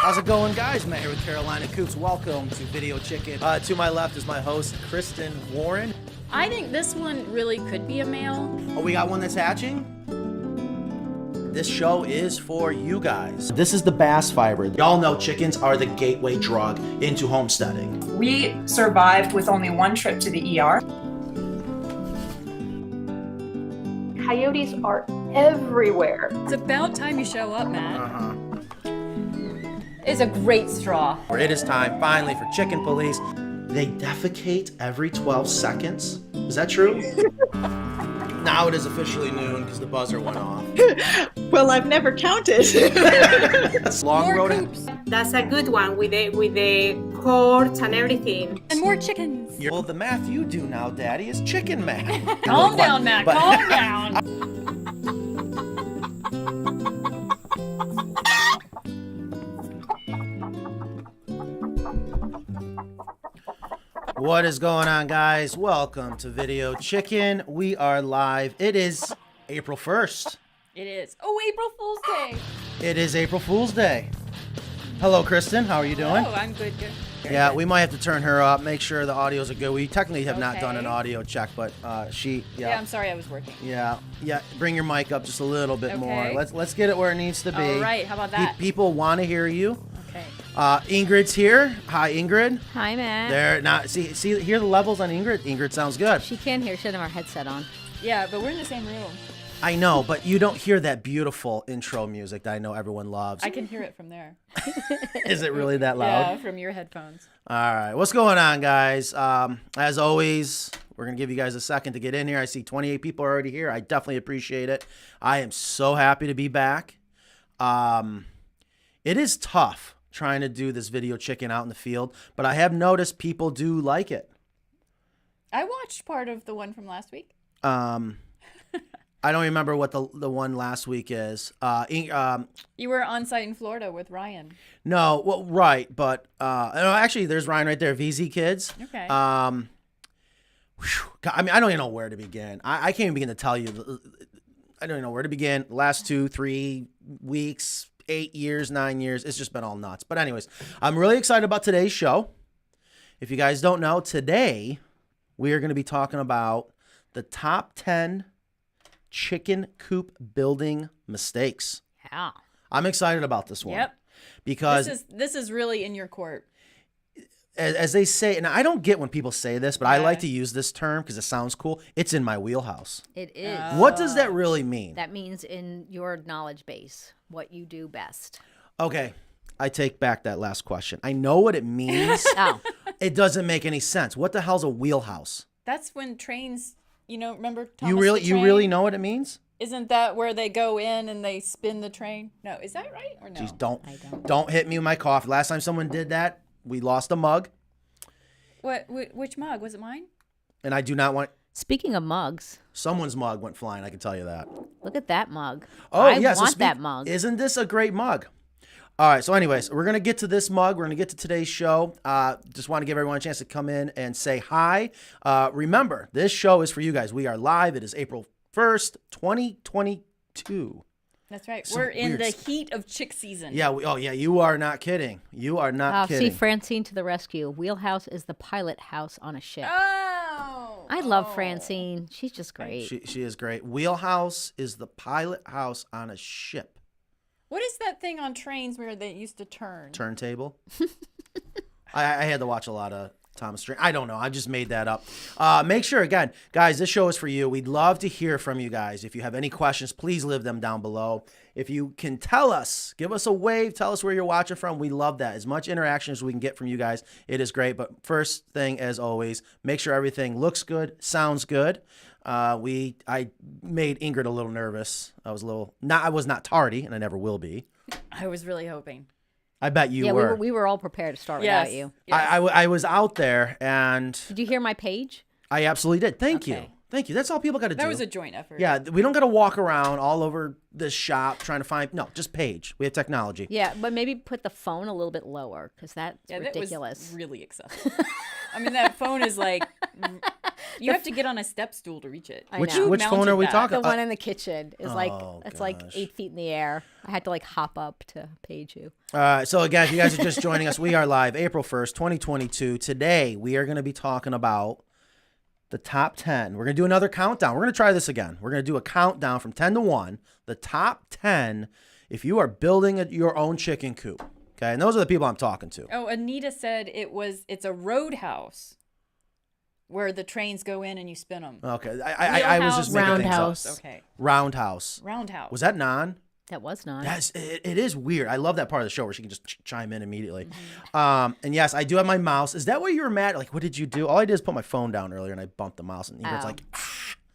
How's it going, guys? Matt here with Carolina Coops. Welcome to Video Chicken. To my left is my host, Kristen Warren. I think this one really could be a male. Oh, we got one that's hatching? This show is for you guys. This is the bass fiber. Y'all know chickens are the gateway drug into homesteading. We survived with only one trip to the ER. Coyotes are everywhere. It's about time you show up, Matt. Uh-huh. It's a great straw. It is time, finally, for chicken police. They defecate every 12 seconds. Is that true? Now it is officially noon because the buzzer went off. Well, I've never counted. Long More road. coops That's a good one with the courts and everything. and more chickens. Well, the math you do now, Daddy, is chicken math. Calm down, Matt. But- Calm down. What is going on, guys? Welcome to Video Chicken. We are live. It is April 1st. It is. Oh, April Fool's Day. It is April Fool's Day. Hello, Kristen. How are you doing? Oh, I'm good. Yeah, we might have to turn her up, make sure the audios are good. We technically have not done an Okay. audio check, but Yeah, I'm sorry I was working. Yeah. Bring your mic up just a little bit more. Okay. Let's get it where it needs to be. All right, how about that? People want to hear you. Okay. Ingrid's here. Hi, Ingrid. Hi, Matt. There. Now, see, hear the levels on Ingrid. Ingrid sounds good. She can hear. She doesn't have her headset on. Yeah, but we're in the same room. I know, but you don't hear that beautiful intro music that I know everyone loves. I can hear it from there. Is it really that loud? Yeah, from your headphones. All right. What's going on, guys? As always, we're going to give you guys a second to get in here. I see 28 people already here. I definitely appreciate it. I am so happy to be back. It is tough trying to do this Video Chicken out in the field, but I have noticed people do like it. I watched part of the one from last week. I don't remember what the one last week is. You were on site in Florida with Ryan. No, well, right, but no, actually, there's Ryan right there. VZ Kids. Okay. God, I mean, I don't even know where to begin. I can't even begin to tell you. I don't even know where to begin. The last 2-3 weeks, 8 years, 9 years, it's just been all nuts. But anyways, I'm really excited about today's show. If you guys don't know, today we are going to be talking about the top 10 Chicken Coop Building Mistakes. Yeah. I'm excited about this one. Yep. Because this is really in your court. as they say, and I don't get when people say this, but I Yeah. like to use this term because it sounds cool. It's in my wheelhouse. It is. What does that really mean? That means in your knowledge base, what you do best. Okay, I take back that last question. I know what it means. Oh, It doesn't make any sense. What the hell's a wheelhouse? That's when trains, remember Thomas You the Train? really know what it means? Isn't that where they go in and they spin the train? No, is that right or no? Jeez, I don't. don't hit me with my coffee. Last time someone did that, we lost a mug, Which mug? Was it mine? and I do not want Speaking of mugs, someone's mug went flying. I can tell you that. look at that mug. Oh, I yeah. want that mug. Isn't this a great mug? All right. So anyways, we're going to get to this mug. We're going to get to today's show. Just want to give everyone a chance to come in and say hi. Remember, this show is for you guys. We are live. It is April 1st, 2022. That's right. Some We're in weird the stuff. heat of chick season. Yeah. You are not kidding. You are not See, kidding. Francine to the rescue. Wheelhouse is the pilot house on a ship. Oh. I love Francine. She's just great. She is great. Wheelhouse is the pilot house on a ship. What is that thing on trains where they used to turn? Turntable. I had to watch a lot of Thomas Train. I don't know. I just made that up. Make sure, again, guys, this show is for you. We'd love to hear from you guys. If you have any questions, please leave them down below. If you can tell us, give us a wave, tell us where you're watching from. We love that. As much interaction as we can get from you guys, it is great. But first thing, as always, make sure everything looks good, sounds good. I made Ingrid a little nervous. I was not tardy, and I never will be. I was really hoping. I bet you yeah, were. we were all prepared to start Yes. without you. Yes. I was out there, and Did you hear my page? I absolutely did. Thank you. Okay. Thank you. That's all people got to do. That was a joint effort. Yeah, we don't got to walk around all over this shop trying to find. No, just page. We have technology. Yeah, but maybe put the phone a little bit lower because that's Yeah, ridiculous. That was really excessive. I mean, that phone is like You have to get on a step stool to reach it. I Which know. which phone are we Mounted talking? The one in the kitchen is Oh, it's like gosh. 8 feet in the air. I had to like hop up to page you. So again, if you guys are just joining us, we are live April 1st, 2022. Today, we are going to be talking about the top 10. We're going to do another countdown. We're going to try this again. We're going to do a countdown from 10 to 1, the top 10 if you are building your own chicken coop. Okay, and those are the people I'm talking to. Oh, Anita said it's a roadhouse where the trains go in and you spin them. Okay, I was just making things up. Roundhouse. Okay. Roundhouse. Roundhouse. Was that non? That was not. It is weird. I love that part of the show where she can just chime in immediately. And yes, I do have my mouse. Is that why you were mad? Like, what did you do? All I did is put my phone down earlier and I bumped the mouse. And Ingrid's Oh. like,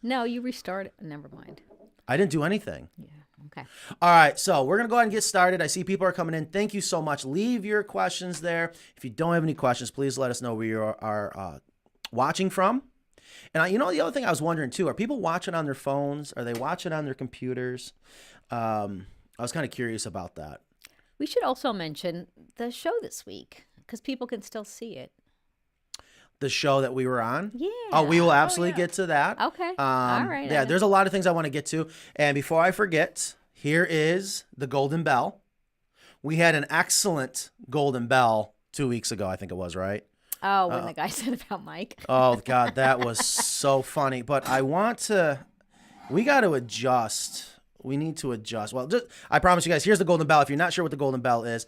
No, you restarted. Never mind. I didn't do anything. Yeah. Okay. All right, so we're going to go ahead and get started. I see people are coming in. Thank you so much. Leave your questions there. If you don't have any questions, please let us know where you are watching from. And the other thing I was wondering too, are people watching on their phones? Are they watching on their computers? I was kind of curious about that. We should also mention the show this week because people can still see it. The show that we were on? Yeah. Oh, we will absolutely get to that. Okay. All right. Yeah, there's a lot of things I want to get to. And before I forget, here is the Golden Bell. We had an excellent Golden Bell 2 weeks ago, I think it was, right? Oh, when the guy said about Mike. Oh, God, that was so funny. But we got to adjust. We need to adjust. Well, I promise you guys, here's the Golden Bell. If you're not sure what the Golden Bell is,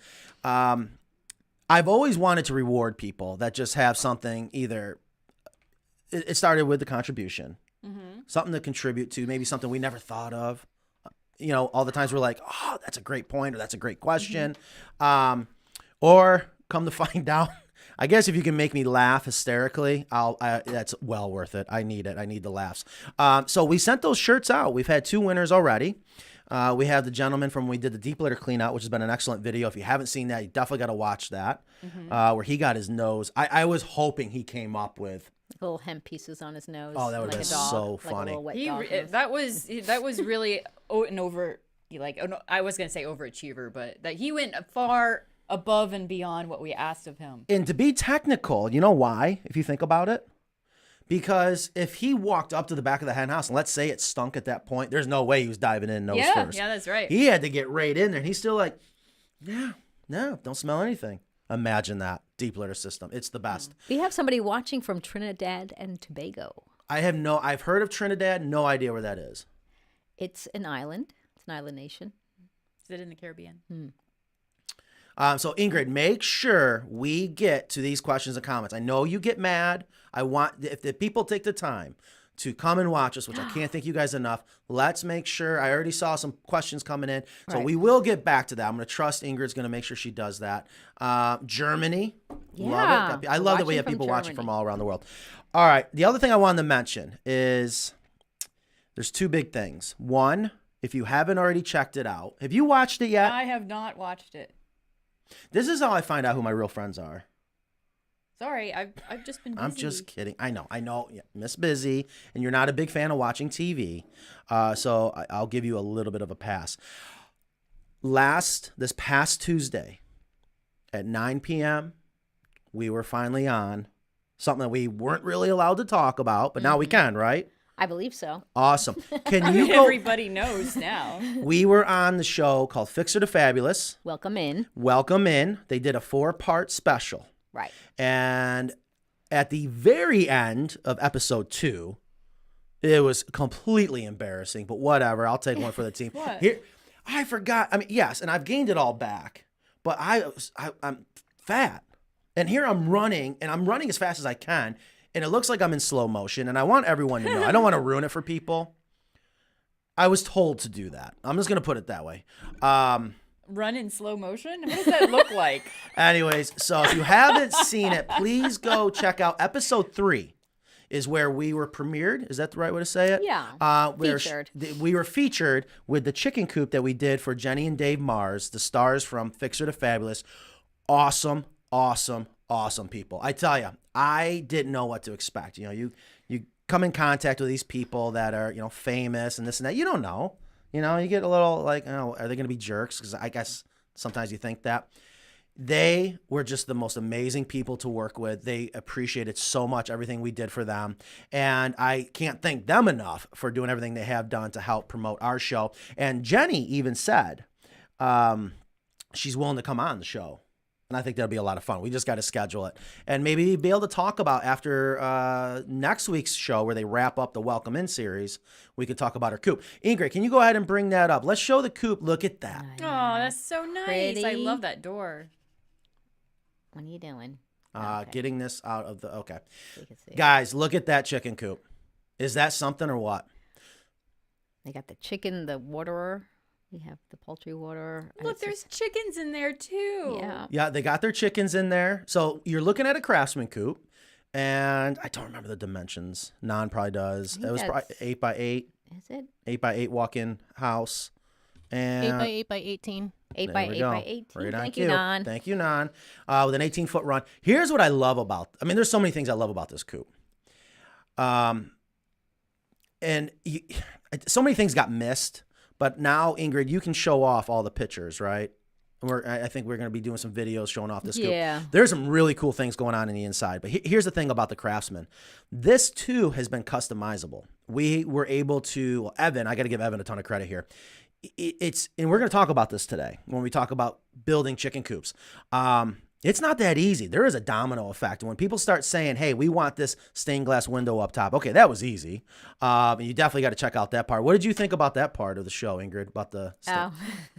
I've always wanted to reward people that just have something either, it started with the contribution, something to contribute to, maybe something we never thought of. All the times we're like, oh, that's a great point, or that's a great question. Or come to find out, I guess if you can make me laugh hysterically, that's well worth it. I need it. I need the laughs. So we sent those shirts out. We've had 2 winners already. We have the gentleman from when we did the deep litter clean out, which has been an excellent video. If you haven't seen that, you definitely got to watch that, where he got his nose. I was hoping he came up with Little hemp pieces on his nose. Oh, that would've like been a dog, so like a funny. little wet He dog nose. that was really an over I was gonna say overachiever, but that he went far above and beyond what we asked of him. And to be technical, you know why, if you think about it? Because if he walked up to the back of the hen house, and let's say it stunk at that point, there's no way he was diving in nose first. Yeah, that's right. He had to get right in there, and he's still like, no, don't smell anything. Imagine that. Deep litter system. It's the best. We have somebody watching from Trinidad and Tobago. I've heard of Trinidad, no idea where that is. It's an island. It's an island nation. Is it in the Caribbean? So Ingrid, make sure we get to these questions and comments. I know you get mad. If the people take the time to come and watch us, which I can't thank you guys enough, let's make sure. I already saw some questions coming in, so Right. we will get back to that. I'm going to trust Ingrid's going to make sure she does that. Germany, love it. I love that we have people watching from all around the world. All right, the other thing I wanted to mention is there's 2 big things. One, if you haven't already checked it out, have you watched it yet? I have not watched it. This is how I find out who my real friends are. Sorry, I've just been busy. I'm just kidding. I know. Yeah, Miss Busy, and you're not a big fan of watching TV, so I'll give you a little bit of a pass. This past Tuesday at 9 p.m., we were finally on something that we weren't really allowed to talk about, but now we can, right? I believe so. Awesome. Can you go? Everybody knows now. We were on the show called Fixer to Fabulous. Welcome in. Welcome in. They did a 4-part special. Right. And at the very end of episode 2, it was completely embarrassing, but whatever. I'll take one for the team. What? Here, I forgot. I mean, yes, and I've gained it all back, but I'm fat. And here I'm running, and I'm running as fast as I can, and it looks like I'm in slow motion, and I want everyone to know. I don't want to ruin it for people. I was told to do that. I'm just going to put it that way. Run in slow motion? What does that look like? Anyways, so if you haven't seen it, please go check out episode 3 is where we were premiered. Is that the right way to say it? Yeah. Featured. We were featured with the chicken coop that we did for Jenny and Dave Mars, the stars from Fixer to Fabulous. Awesome, awesome, awesome people. I tell you, I didn't know what to expect. You come in contact with these people that are, famous and this and that. You don't know. You get a little like, are they going to be jerks? Because I guess sometimes you think that. They were just the most amazing people to work with. They appreciated so much everything we did for them. And I can't thank them enough for doing everything they have done to help promote our show. And Jenny even said she's willing to come on the show. And I think that'll be a lot of fun. We just got to schedule it. And maybe be able to talk about after next week's show where they wrap up the Welcome In series, we could talk about our coop. Ingrid, can you go ahead and bring that up? Let's show the coop. Look at that. Oh, that's so nice. I Pretty. love that door. What are you doing? Getting this out of the, okay. So you can see. Guys, look at that chicken coop. Is that something or what? They got the chicken, the waterer. We have the poultry waterer. and Look, it's there's just- chickens in there too. Yeah. Yeah, they got their chickens in there. So you're looking at a Craftsman Coop, and I don't remember the dimensions. Non probably does. think It was probably that's- 8 by 8, Is it 8 by 8 walk-in house. 8 And by 8 by 18. 8 there by we 8 go. by 18? Right on Thank cue. you, Don. Thank you, Nan. With an 18-foot run. Here's what I love about. I mean, there's so many things I love about this coop. So many things got missed. But now, Ingrid, you can show off all the pictures, right? I think we're going to be doing some videos showing off this coop. Yeah. There's some really cool things going on in the inside. But here's the thing about the Craftsman. This, too, has been customizable. We were able to, well, Evan, I got to give Evan a ton of credit here. And we're going to talk about this today when we talk about building chicken coops. It's not that easy. There is a domino effect. When people start saying, hey, we want this stained glass window up top. Okay, that was easy. And you definitely got to check out that part. What did you think about that part of the show, Ingrid? About the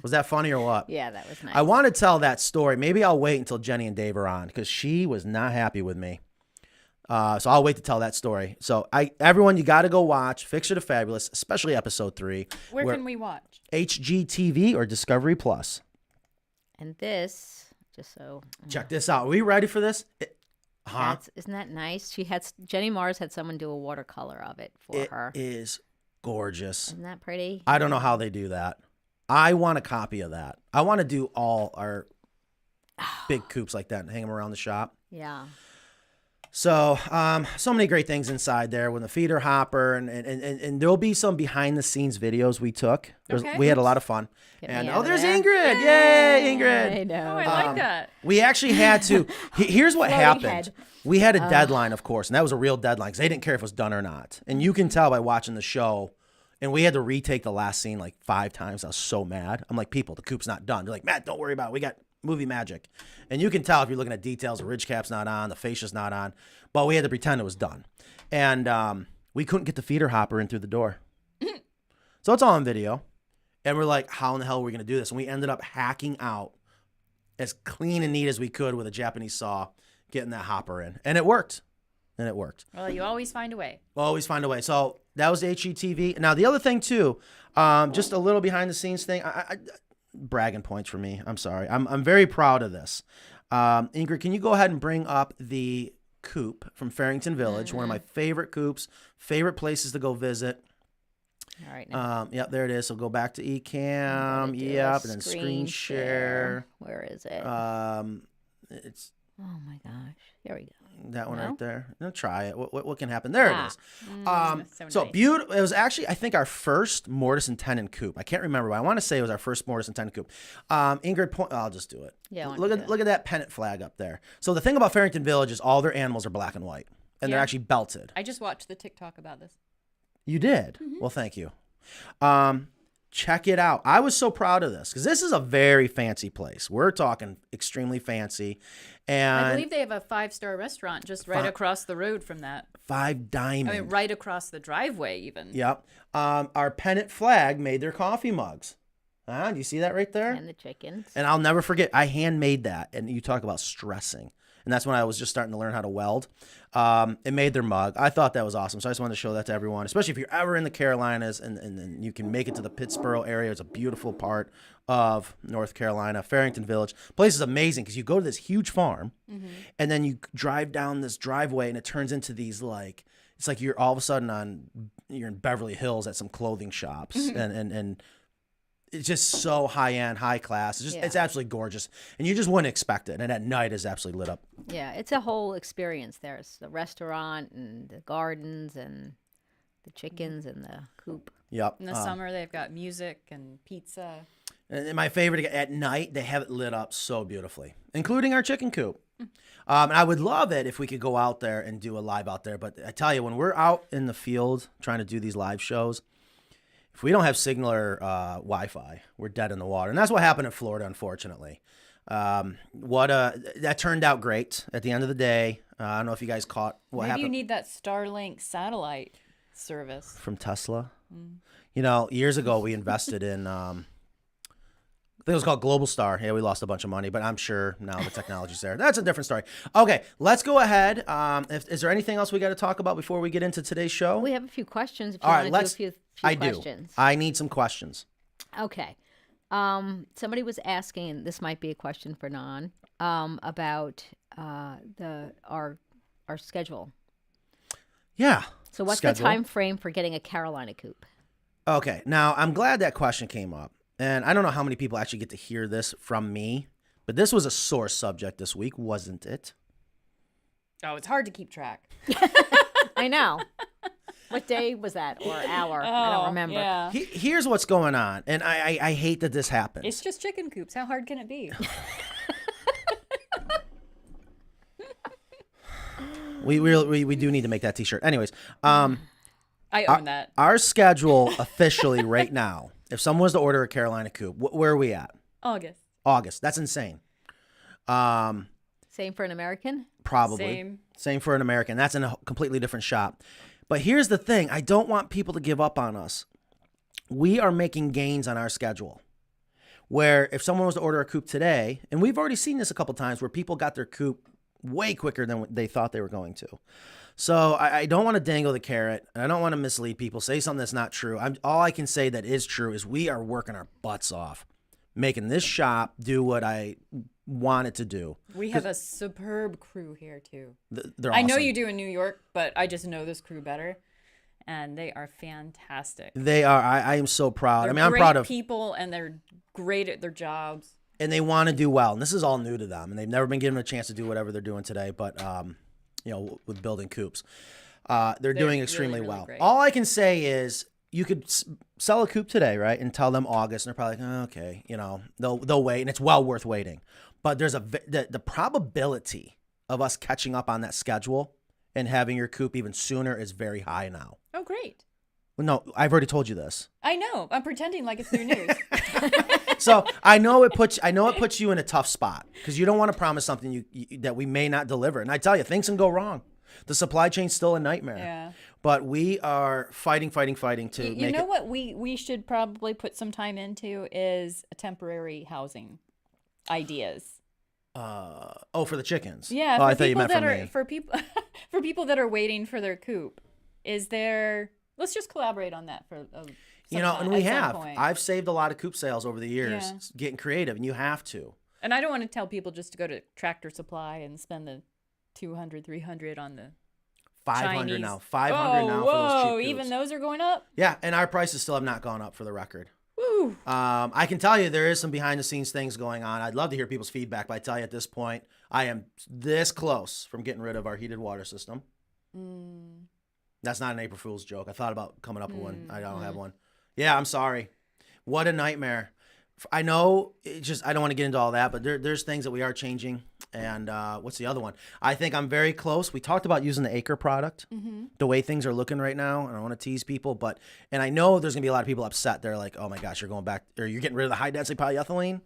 Was that funny or what? Yeah, that was nice. I want to tell that story. Maybe I'll wait until Jenny and Dave are on because she was not happy with me. So I'll wait to tell that story. So everyone, you got to go watch Fixture to Fabulous, especially episode 3. Where can we watch? HGTV or Discovery Plus. And this, just so. Check this out. Are we ready for this? Isn't that nice? Jenny Mars had someone do a watercolor of it for her. It is gorgeous. Isn't that pretty? I don't know how they do that. I want a copy of that. I want to do all our big coops like that and hang them around the shop. Yeah. So, so many great things inside there with the feeder hopper, and there'll be some behind the scenes videos we took. Okay. We had a lot of fun. Get me And out of there's there. Ingrid! Yay, Ingrid! I know. Oh, I like that. We actually had to. Here's what Floaty happened. head. We had a deadline, of course, and that was a real deadline because they didn't care if it was done or not. And you can tell by watching the show. And we had to retake the last scene like 5 times. I was so mad. I'm like, people, the coop's not done. They're like, Matt, don't worry about it. We got movie magic. And you can tell if you're looking at details, the ridge cap's not on, the fascia's not on. But we had to pretend it was done. And we couldn't get the feeder hopper in through the door. So it's all on video. And we're like, how in the hell are we going to do this? And we ended up hacking out as clean and neat as we could with a Japanese saw, getting that hopper in. And it worked. Well, you always find a way. Always find a way. So that was HGTV. Now, the other thing, too, just a little behind the scenes thing. Bragging points for me. I'm sorry. I'm very proud of this. Ingrid, can you go ahead and bring up the coop from Farrington Village, one of my favorite coops, favorite places to go visit. All right. Now Yep, there it is. So go back to Ecamm. gotta do a Yep, and then screen share. Where is it? It's Oh my gosh. There we go. that one No? right there. No, try it. What can happen? There it is. so nice. Beautiful. It was actually, I think, our first mortise and tenon coop. I can't remember, but I want to say it was our first mortise and tenon coop. Ingrid, I'll just do it. Yeah, why don't Look you at do it? look at that pennant flag up there. So the thing about Farrington Village is all their animals are black and white, and they're Yeah. actually belted. I just watched the TikTok about this. You did? Well, thank you. Check it out. I was so proud of this because this is a very fancy place. We're talking extremely fancy. And I believe they have a 5-star restaurant just right across the road from that. 5 Diamond. I mean, right across the driveway, even. Yep. Our pennant flag made their coffee mugs. Do you see that right there? And the chickens. And I'll never forget, I handmade that. And you talk about stressing. And that's when I was just starting to learn how to weld. It made their mug. I thought that was awesome. So I just wanted to show that to everyone, especially if you're ever in the Carolinas and you can make it to the Pittsboro area. It's a beautiful part of North Carolina. Farrington Village. Place is amazing because you go to this huge farm and then you drive down this driveway and it turns into these like, it's like you're all of a sudden you're in Beverly Hills at some clothing shops and it's just so high end, high class. It's absolutely gorgeous, and you just wouldn't expect it. And at night, it's absolutely lit up. Yeah, it's a whole experience there. It's the restaurant and the gardens and the chickens and the coop. Yep. In the summer, they've got music and pizza. And my favorite, at night, they have it lit up so beautifully, including our chicken coop. And I would love it if we could go out there and do a live out there. But I tell you, when we're out in the field trying to do these live shows, if we don't have signal or Wi-Fi, we're dead in the water. And that's what happened in Florida, unfortunately. That turned out great at the end of the day. I don't know if you guys caught what Maybe happened. you need that Starlink satellite service. From Tesla. You know, years ago we invested in, I think it was called Global Star. Yeah, we lost a bunch of money, but I'm sure now the technology's there. That's a different story. Okay, let's go ahead. Is there anything else we got to talk about before we get into today's show? We have a few questions. If you All want right, to do a few I questions. do. I need some questions. Okay. Somebody was asking, and this might be a question for Non, about our schedule. Yeah. So what's Schedule. the time frame for getting a Carolina Coop? Okay, now I'm glad that question came up. And I don't know how many people actually get to hear this from me, but this was a sore subject this week, wasn't it? Oh, it's hard to keep track. I know. What day was that or hour? I don't remember. Yeah. Here's what's going on, and I hate that this happens. It's just chicken coops. How hard can it be? We do need to make that T-shirt. Anyways, I own that. our schedule officially right now, if someone was to order a Carolina Coop, where are we at? August. That's insane. Same for an American? Probably. Same for an American. That's in a completely different shop. But here's the thing. I don't want people to give up on us. We are making gains on our schedule. Where if someone was to order a coop today, and we've already seen this a couple times where people got their coop way quicker than they thought they were going to. So I don't want to dangle the carrot, and I don't want to mislead people, say something that's not true. All I can say that is true is we are working our butts off, making this shop do what I want it to do. We have a superb crew here, too. They're I know awesome. you do in New York, but I just know this crew better, and they are fantastic. They are. I am so proud. They're I'm great proud of people, and they're great at their jobs. and they want to do well. And this is all new to them, and they've never been given a chance to do whatever they're doing today. But with building coops, they're doing extremely really well. great. All I can say is you could sell a coop today, right, and tell them August, and they're probably like, oh, okay, they'll wait, and it's well worth waiting. But there's the probability of us catching up on that schedule and having your coop even sooner is very high now. Oh, great. No, I've already told you this. I know. I'm pretending like it's new news. So I know it puts you in a tough spot because you don't want to promise something that we may not deliver. And I tell you, things can go wrong. The supply chain's still a nightmare. Yeah. But we are fighting to make You know it. what we should probably put some time into is a temporary housing ideas. For the chickens. Yeah, Oh, I thought you meant for me. for people that are waiting for their coop. Let's just collaborate on that for And we have. point. I've saved a lot of coop sales over the years Yeah. getting creative, and you have to. And I don't want to tell people just to go to Tractor Supply and spend the $200, $300 on the 500 Chinese. now. 500 now for those cheap coops. Even those are going up? Yeah, and our prices still have not gone up for the record. Woo. I can tell you there is some behind the scenes things going on. I'd love to hear people's feedback, but I tell you at this point, I am this close from getting rid of our heated water system. That's not an April Fool's joke. I thought about coming up with one. I don't have one. Yeah, I'm sorry. What a nightmare. I know I don't want to get into all that, but there's things that we are changing. And what's the other one? I think I'm very close. We talked about using the Acre product, the way things are looking right now. And I don't want to tease people, and I know there's going to be a lot of people upset. They're like, oh my gosh, you're going back, or you're getting rid of the high density polyethylene.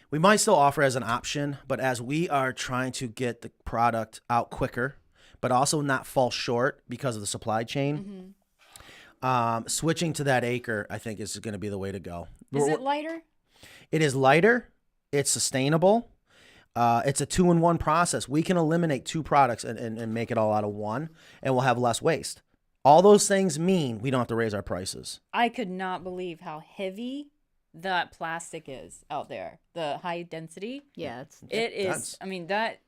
We might still offer as an option, but as we are trying to get the product out quicker, but also not fall short because of the supply chain, switching to that Acre, I think, is going to be the way to go. Is it lighter? It is lighter. It's sustainable. It's a 2-in-1 process. We can eliminate 2 products and make it all out of one, and we'll have less waste. All those things mean we don't have to raise our prices. I could not believe how heavy that plastic is out there. The high density. Yeah, It is. dense. I mean, that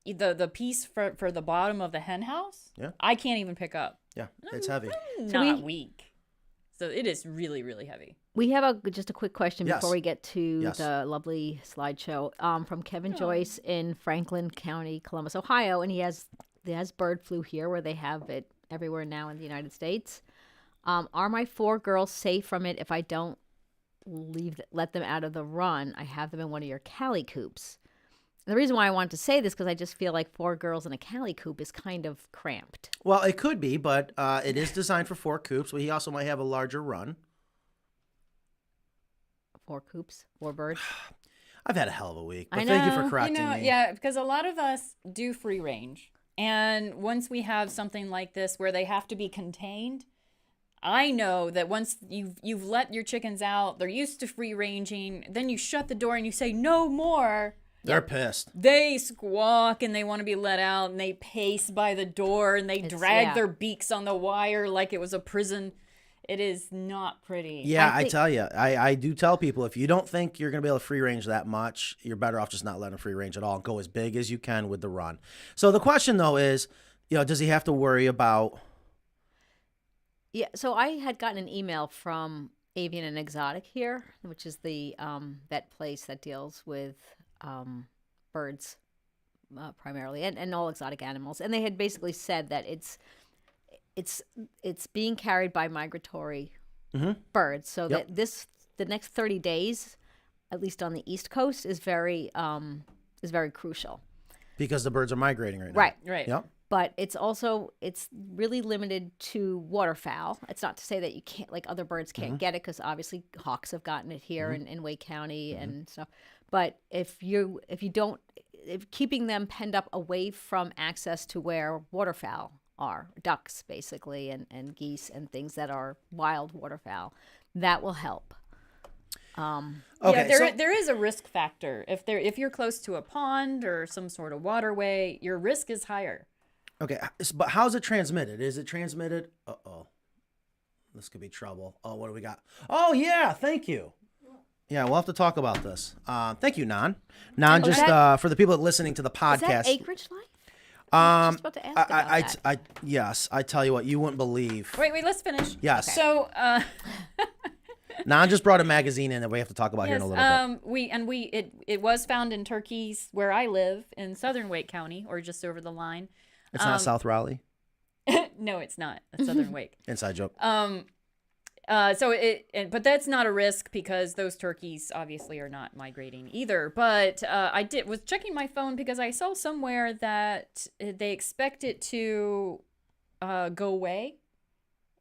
the piece for the bottom of the hen house, Yeah. I can't even pick up. Yeah, it's heavy. Not weak. So it is really, really heavy. We have just a quick question Yes. before we get to Yes. the lovely slideshow from Kevin Joyce in Franklin County, Columbus, Ohio, and he has bird flu here, where they have it everywhere now in the United States. Are my 4 girls safe from it if I don't let them out of the run, I have them in one of your Cali Coops. The reason why I wanted to say this because I just feel like 4 girls in a Cali Coop is kind of cramped. Well, it could be, but it is designed for 4 coops. Well, he also might have a larger run. 4 coops, 4 birds. I've had a hell of a week, but I thank you for know. correcting me. Yeah, because a lot of us do free range. And once we have something like this where they have to be contained, I know that once you've let your chickens out, they're used to free ranging, then you shut the door and you say no more. They're pissed. They squawk and they want to be let out and they pace by the door and they drag their beaks on the wire like it was a prison. It is not pretty. Yeah, I tell you, I do tell people if you don't think you're going to be able to free range that much, you're better off just not letting them free range at all and go as big as you can with the run. So the question though is, does he have to worry about? Yeah, so I had gotten an email from Avian and Exotic here, which is the vet place that deals with birds primarily and all exotic animals. And they had basically said that it's being carried by migratory birds. So that the next 30 days, at least on the East Coast, is very crucial. Because the birds are migrating right now. Right. Yep. But it's really limited to waterfowl. It's not to say that you can't, like other birds can't get it, because obviously hawks have gotten it here in Wake County and stuff. But if keeping them penned up away from access to where waterfowl are, ducks basically, and geese and things that are wild waterfowl, that will help. Okay, there is a risk factor. If you're close to a pond or some sort of waterway, your risk is higher. Okay, but how's it transmitted? Is it transmitted? Uh-oh. This could be trouble. Oh, what do we got? Oh, yeah, thank you. Yeah, we'll have to talk about this. Thank you, Nan. Nan, for the people listening to the podcast. Is that Acreage Life? I was just about to ask about that. Yes, I tell you what, you wouldn't believe. Wait, let's finish. Yes. Okay. So, Nan just brought a magazine in that we have to talk about here in a little bit. It was found in turkeys where I live in southern Wake County, or just over the line. It's not South Raleigh? No, it's not. It's southern Wake. Inside joke. But that's not a risk because those turkeys obviously are not migrating either. But I was checking my phone because I saw somewhere that they expect it to go away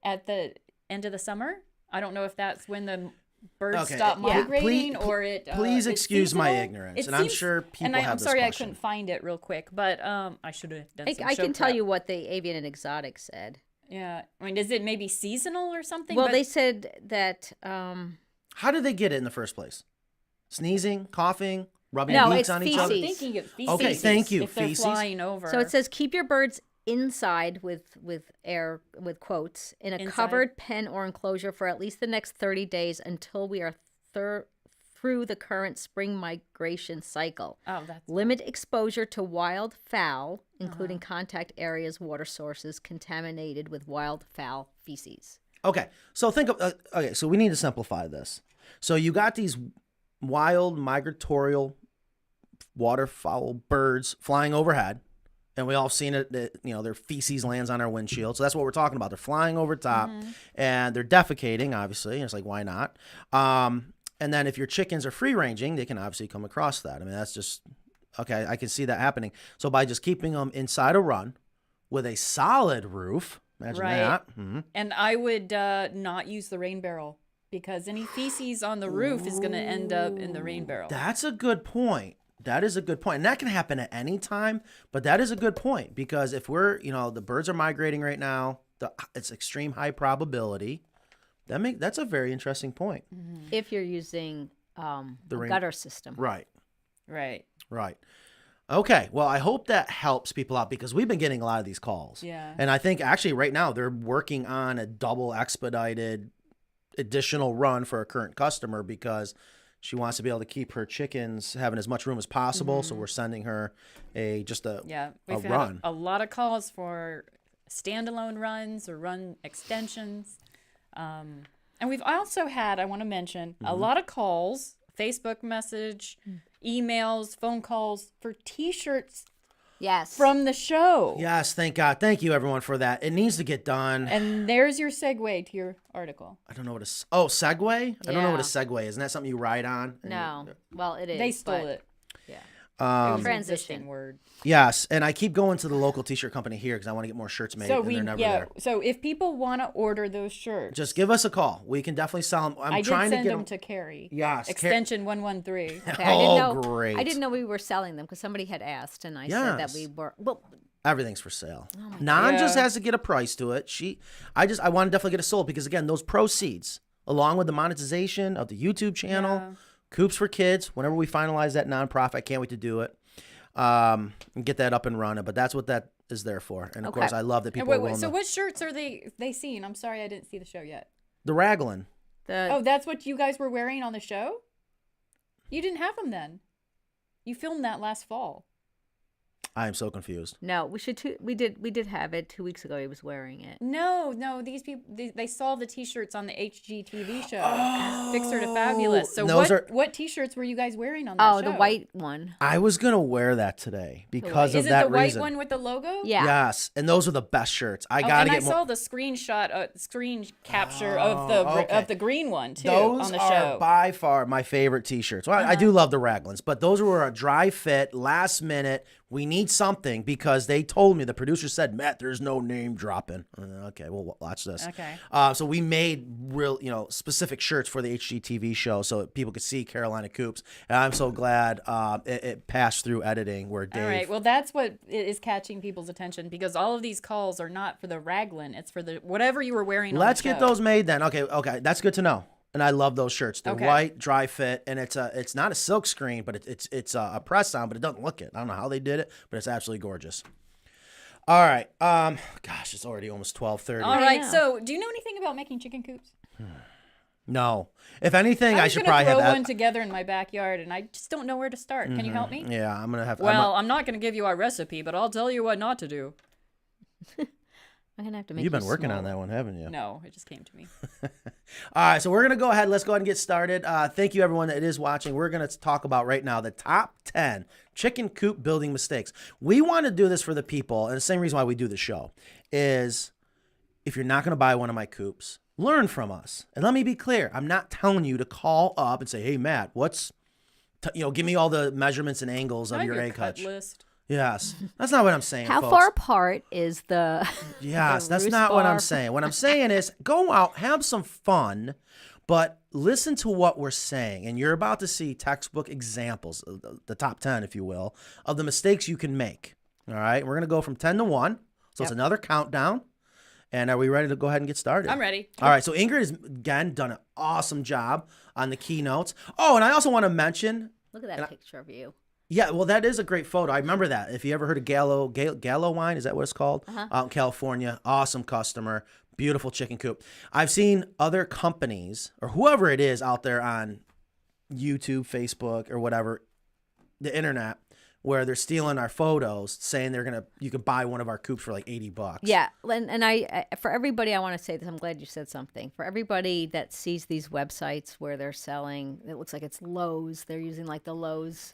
at the end of the summer. I don't know if that's when the birds stop migrating or it. Please excuse seasonal. my ignorance, and I'm sure people have I'm this sorry question. I couldn't find it real quick, but I should have done some I show can tell prep. you what the Avian and Exotic said. Yeah, I mean, is it maybe seasonal or something? Well, they said that. How did they get it in the first place? Sneezing, coughing, rubbing No, beaks it's on each other? I'm thinking of feces. Okay, thank you. If they're Feces? flying over. So it says keep your birds inside with quotes in a Inside. covered pen or enclosure for at least the next 30 days until we are through the current spring migration cycle. Oh, that's Limit exposure to wild fowl, including contact areas, water sources contaminated with wild fowl feces. Okay, so so we need to simplify this. So you got these wild migratorial waterfowl birds flying overhead, and we all seen it. Their feces lands on our windshield. So that's what we're talking about. They're flying over top, and they're defecating. Obviously, and it's like, why not? And then if your chickens are free ranging, they can obviously come across that. I mean, that's just okay. I can see that happening. So by just keeping them inside a run with a solid roof, imagine that. Mm-hmm. And I would not use the rain barrel because any feces on the roof is going to end up in the rain barrel. That's a good point. That is a good point. And that can happen at any time, but that is a good point because if we're, the birds are migrating right now, it's extreme high probability. That's a very interesting point. If you're using a gutter system. Right. Right. Okay. Well, I hope that helps people out because we've been getting a lot of these calls. Yeah. And I think actually right now they're working on a double expedited additional run for a current customer because she wants to be able to keep her chickens having as much room as possible. So we're sending her a We've had run. a lot of calls for standalone runs or run extensions. And we've also had, I want to mention, a lot of calls, Facebook message, emails, phone calls for T-shirts Yes. from the show. Yes, thank God. Thank you, everyone, for that. It needs to get done. And there's your segue to your article. I don't know what a... Segway? I don't know what a Yeah. Segway is. Isn't that something you ride on? And No. Well, it is. They stole but- it. Yeah. It was an Transition. existing word. Yes, and I keep going to the local t-shirt company here because I want to get more shirts made, So and they're never there. So if people want to order those shirts, Just give us a call. We can definitely sell them. I trying did to send get them to Carrie. Yes, Extension 113. Okay, Oh, great. I didn't know we were selling them because somebody had asked, and I said that Yes. we were. Well, Everything's for sale. Oh Nan just Yeah. has to get a price to it. I want to definitely get it sold because again, those proceeds, along with the monetization of the YouTube channel, Yeah. Coops for Kids. Whenever we finalize that nonprofit, I can't wait to do it. And get that up and running. But that's what that is there for. And of Okay. course, I love that And people wait, are willing so to. what shirts are they seeing? I'm sorry, I didn't see the show yet. The raglan. Oh, that's what you guys were wearing on the show? You didn't have them then. You filmed that last fall. I am so confused. no, we did have it 2 weeks ago. He was wearing it. No, these people they saw the T-shirts on the HGTV show, Fixer to Fabulous. So Those are- what T-shirts were you guys wearing on that Oh, show? the white one. I was gonna wear that today because Is of it that the white reason. one with the logo? Yeah. Yes, and those are the best shirts. I Oh, gotta and get I more. saw the screen capture okay. of the green one too Those on the are show. by far my favorite T-shirts. Well, I do love the Raglans, but those were a dry fit, last minute. We need something because they told me, the producer said, Matt, there's no name dropping. Okay, well, watch this. Okay. So we made real, specific shirts for the HGTV show so people could see Carolina Coops, and I'm so glad it passed through editing where Dave. All right. Well, that's what is catching people's attention because all of these calls are not for the raglan. It's for the whatever you were wearing. Let's on the get show. those made then. Okay, that's good to know. And I love those shirts. They're Okay. white, dry fit, and it's not a silk screen, but it's a press on, but it doesn't look it. I don't know how they did it, but it's absolutely gorgeous. All right. Gosh, it's already almost 12:30. All right. know. So, do you know anything about making chicken coops? No. If anything, I was should gonna probably throw have. one together in my backyard, and I just don't know where to start. Can you help me? Yeah, I'm gonna have. Well, I'm not going to give you our recipe, but I'll tell you what not to do. I'm gonna have to make. You've been you working on smaller. that one, haven't you? No, it just came to me. All right, so we're going to go ahead. Let's go ahead and get started. Thank you, everyone that is watching. We're going to talk about right now the top 10 chicken coop building mistakes. We want to do this for the people, and the same reason why we do the show is if you're not going to buy one of my coops, learn from us. And let me be clear. I'm not telling you to call up and say, hey, Matt, give me all the measurements and angles of Have your your egg cut hutch. list. Yes. That's not what I'm saying, How folks. far apart is the? Yes, the that's roost not what I'm bar? saying. What I'm saying is go out, have some fun, but listen to what we're saying. And you're about to see textbook examples, the top 10, if you will, of the mistakes you can make. All right. We're going to go from 10 to 1. So it's another countdown. And are we ready to go ahead and get started? I'm ready. All right. So Ingrid has, again, done an awesome job on the keynotes. Oh, and I also want to mention. Look at that picture of you. Yeah, well, that is a great photo. I remember that. If you ever heard of Gallo wine, is that what it's called? Out in California. Awesome customer. Beautiful chicken coop. I've seen other companies or whoever it is out there on YouTube, Facebook, or whatever, the internet, where they're stealing our photos, saying you can buy one of our coops for like $80. Yeah, and I for everybody, I want to say this. I'm glad you said something. For everybody that sees these websites where they're selling, it looks like it's Lowe's. They're using like the Lowe's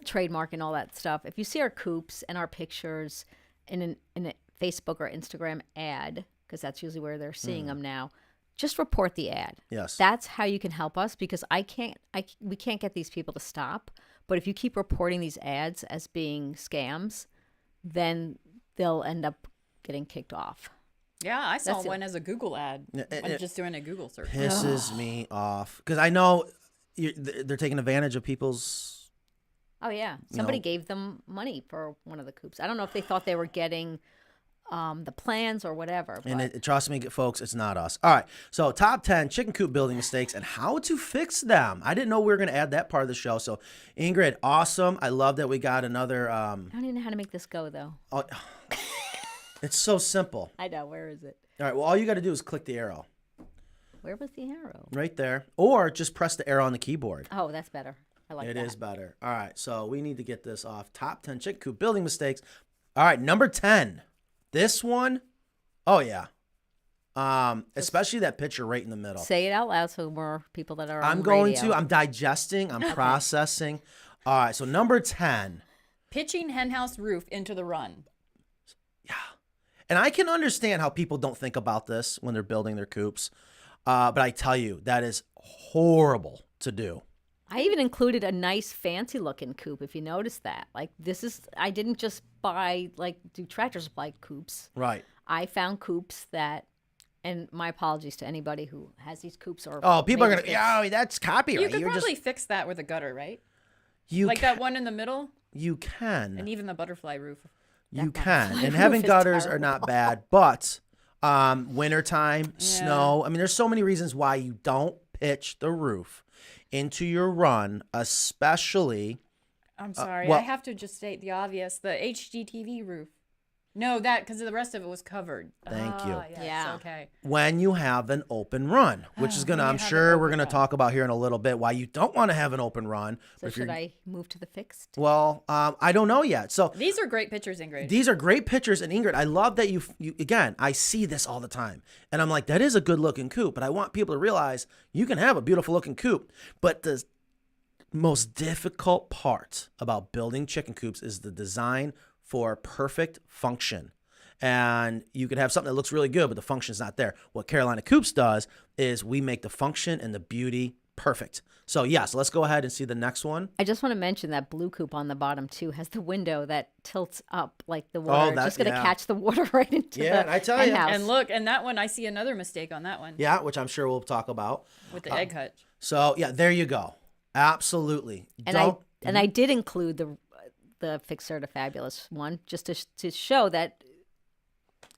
trademark and all that stuff. If you see our coops and our pictures in a Facebook or Instagram ad, because that's usually where they're seeing them now, just report the ad. Yes. That's how you can help us because we can't get these people to stop. But if you keep reporting these ads as being scams, then they'll end up getting kicked off. Yeah, I saw That's it. one as a Google ad. I'm it just doing a Google search. Pisses me off because I know they're taking advantage of people's. Oh yeah, somebody gave them money for one of the coops. I don't know if they thought they were getting the plans or whatever. But And trust me, folks, it's not us. All right. So top 10 chicken coop building mistakes and how to fix them. I didn't know we were going to add that part of the show. So Ingrid, awesome. I love that we got another. I don't even know how to make this go though. It's so simple. I know. Where is it? All right. Well, all you got to do is click the arrow Where was the arrow? right there, or just press the arrow on the keyboard. Oh, that's better. I like It that. is better. All right. So we need to get this off. Top 10 chicken coop building mistakes. All right. Number 10. This one. Oh, yeah. Especially that picture right in the middle. Say it out loud so more people that are on I'm going radio. to. I'm digesting. I'm processing. All right. So number 10. Pitching Henhouse Roof into the run. Yeah. And I can understand how people don't think about this when they're building their coops. But I tell you, that is horrible to do. I even included a nice fancy looking coop, if you notice that. Like I didn't just do Tractor Supply coops. Right. I found coops that, and my apologies to anybody who has these coops or. Oh, people are maybe going to, yeah, that's copyright. You could You're probably fix that with a gutter, right? you Like can, that one in the middle, You can. and even the butterfly roof. You That can. butterfly And having roof is gutters are terrible. not bad, but wintertime, snow. I mean, there's so many reasons why you don't pitch the roof into your run, especially. I'm sorry, well- I have to just state the obvious. The HGTV roof. No, because the rest of it was covered. Thank you. Yes, Yeah. okay. When you have an open run, which is going to, When you I'm have an sure we're open going to run. talk about here in a little bit, why you don't want to have an open run. So If you're- should I move to the fixed? Well, I don't know yet. So These are great pictures, Ingrid. these are great pictures. And Ingrid, I love that you again, I see this all the time. And I'm like, that is a good looking coop. But I want people to realize you can have a beautiful looking coop. But the most difficult part about building chicken coops is the design for perfect function. And you could have something that looks really good, but the function's not there. What Carolina Coops does is we make the function and the beauty perfect. So yes, let's go ahead and see the next one. I just want to mention that blue coop on the bottom too has the window that tilts up like the water. that- Just going to yeah. catch the water right into Yeah, the and I tell ya. henhouse. And look, and that one, I see another mistake on that one Yeah, which I'm sure we'll talk about. with the egg hutch. So yeah, there you go. Absolutely. And I did include the Fixer to Fabulous one just to show that.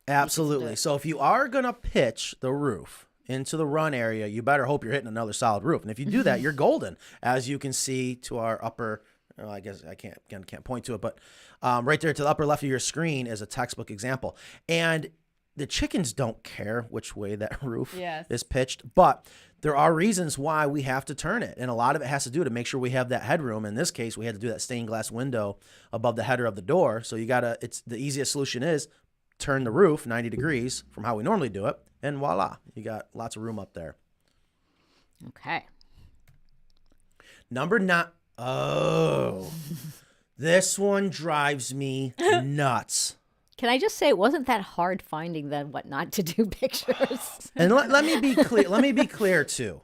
Absolutely. So if you are going to pitch the roof into the run area, you better hope you're hitting another solid roof. And if you do that, you're golden. As you can see to our upper, I guess I can't point to it, but right there to the upper left of your screen is a textbook example. And the chickens don't care which way that roof Yes. is pitched, but there are reasons why we have to turn it. And a lot of it has to do to make sure we have that headroom. In this case, we had to do that stained glass window above the header of the door. So it's the easiest solution is turn the roof 90 degrees from how we normally do it, and voila, you got lots of room up there. Okay. Number 9. Oh, this one drives me nuts. Can I just say it wasn't that hard finding the what not to do pictures? And let me be clear. Let me be clear too,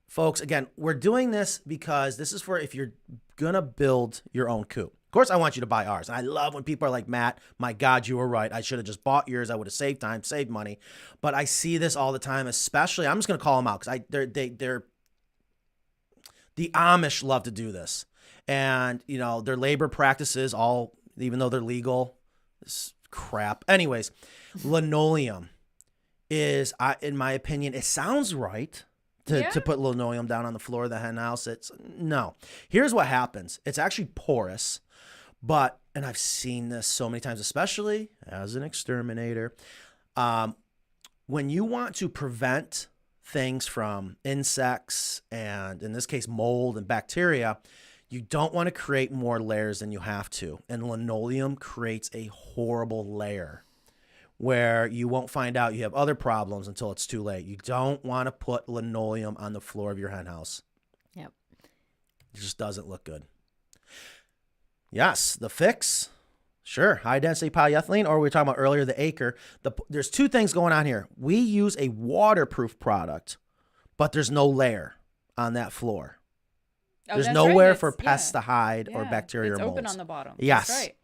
folks. Again, we're doing this because this is for if you're gonna build your own coop. Of course, I want you to buy ours. And I love when people are like, Matt, my God, you were right. I should have just bought yours. I would have saved time, saved money. But I see this all the time, especially, I'm just going to call them out because they're the Amish love to do this. And, their labor practices all, even though they're legal, is crap. Anyways, linoleum is, in my opinion, it sounds right. To put linoleum down on the floor of the hen house. No. Here's what happens. It's actually porous, and I've seen this so many times, especially as an exterminator. When you want to prevent things from insects and, in this case, mold and bacteria, you don't want to create more layers than you have to. And linoleum creates a horrible layer where you won't find out you have other problems until it's too late. You don't want to put linoleum on the floor of your hen house. Yep. It just doesn't look good. Yes, the fix. Sure, high density polyethylene, or we were talking about earlier, the acre. There's two things going on here. We use a waterproof product, but there's no layer on that floor. Oh, There's that's nowhere right. for pests to hide or Yeah, bacteria it's or molds. open on the bottom. Yes. That's right.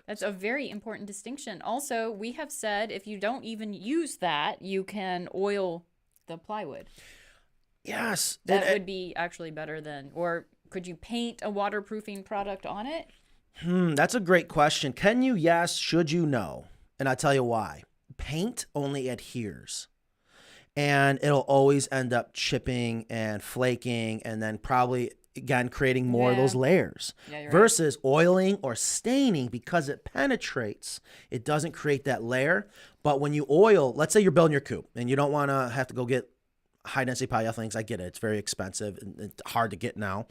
That's a very important distinction. Also, we have said if you don't even use that, you can oil the plywood. Yes. That would be actually better than, or could you paint a waterproofing product on it? That's a great question. Can you? Yes. Should you? No. And I'll tell you why. Paint only adheres. And it'll always end up chipping and flaking and then probably, again, creating more of those layers. Yeah, you're versus oiling or staining, because it penetrates, it doesn't create that layer. But when you oil, let's say you're building your coop and you don't want to have to go get high density polyethylene, 'cause I get it. It's very expensive and it's hard to get now.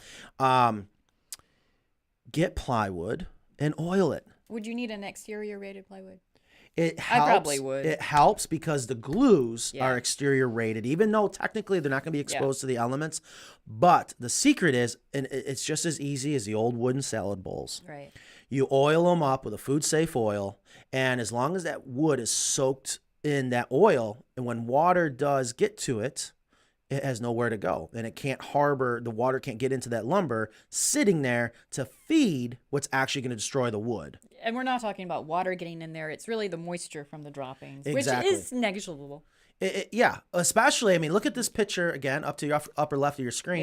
Get plywood and oil it. Would you need an exterior rated plywood? It helps. I probably would. It helps because the glues Yeah. are exterior rated, even though technically they're not going to be exposed to the elements. But the secret is, and it's just as easy as the old wooden salad bowls. Right. You oil them up with a food safe oil, and as long as that wood is soaked in that oil, and when water does get to it, it has nowhere to go, and it can't harbor, the water can't get into that lumber sitting there to feed what's actually going to destroy the wood. And we're not talking about water getting in there. It's really the moisture from the droppings, Exactly. which is negligible. Yeah, especially, I mean, look at this picture again, up to your upper left of your screen.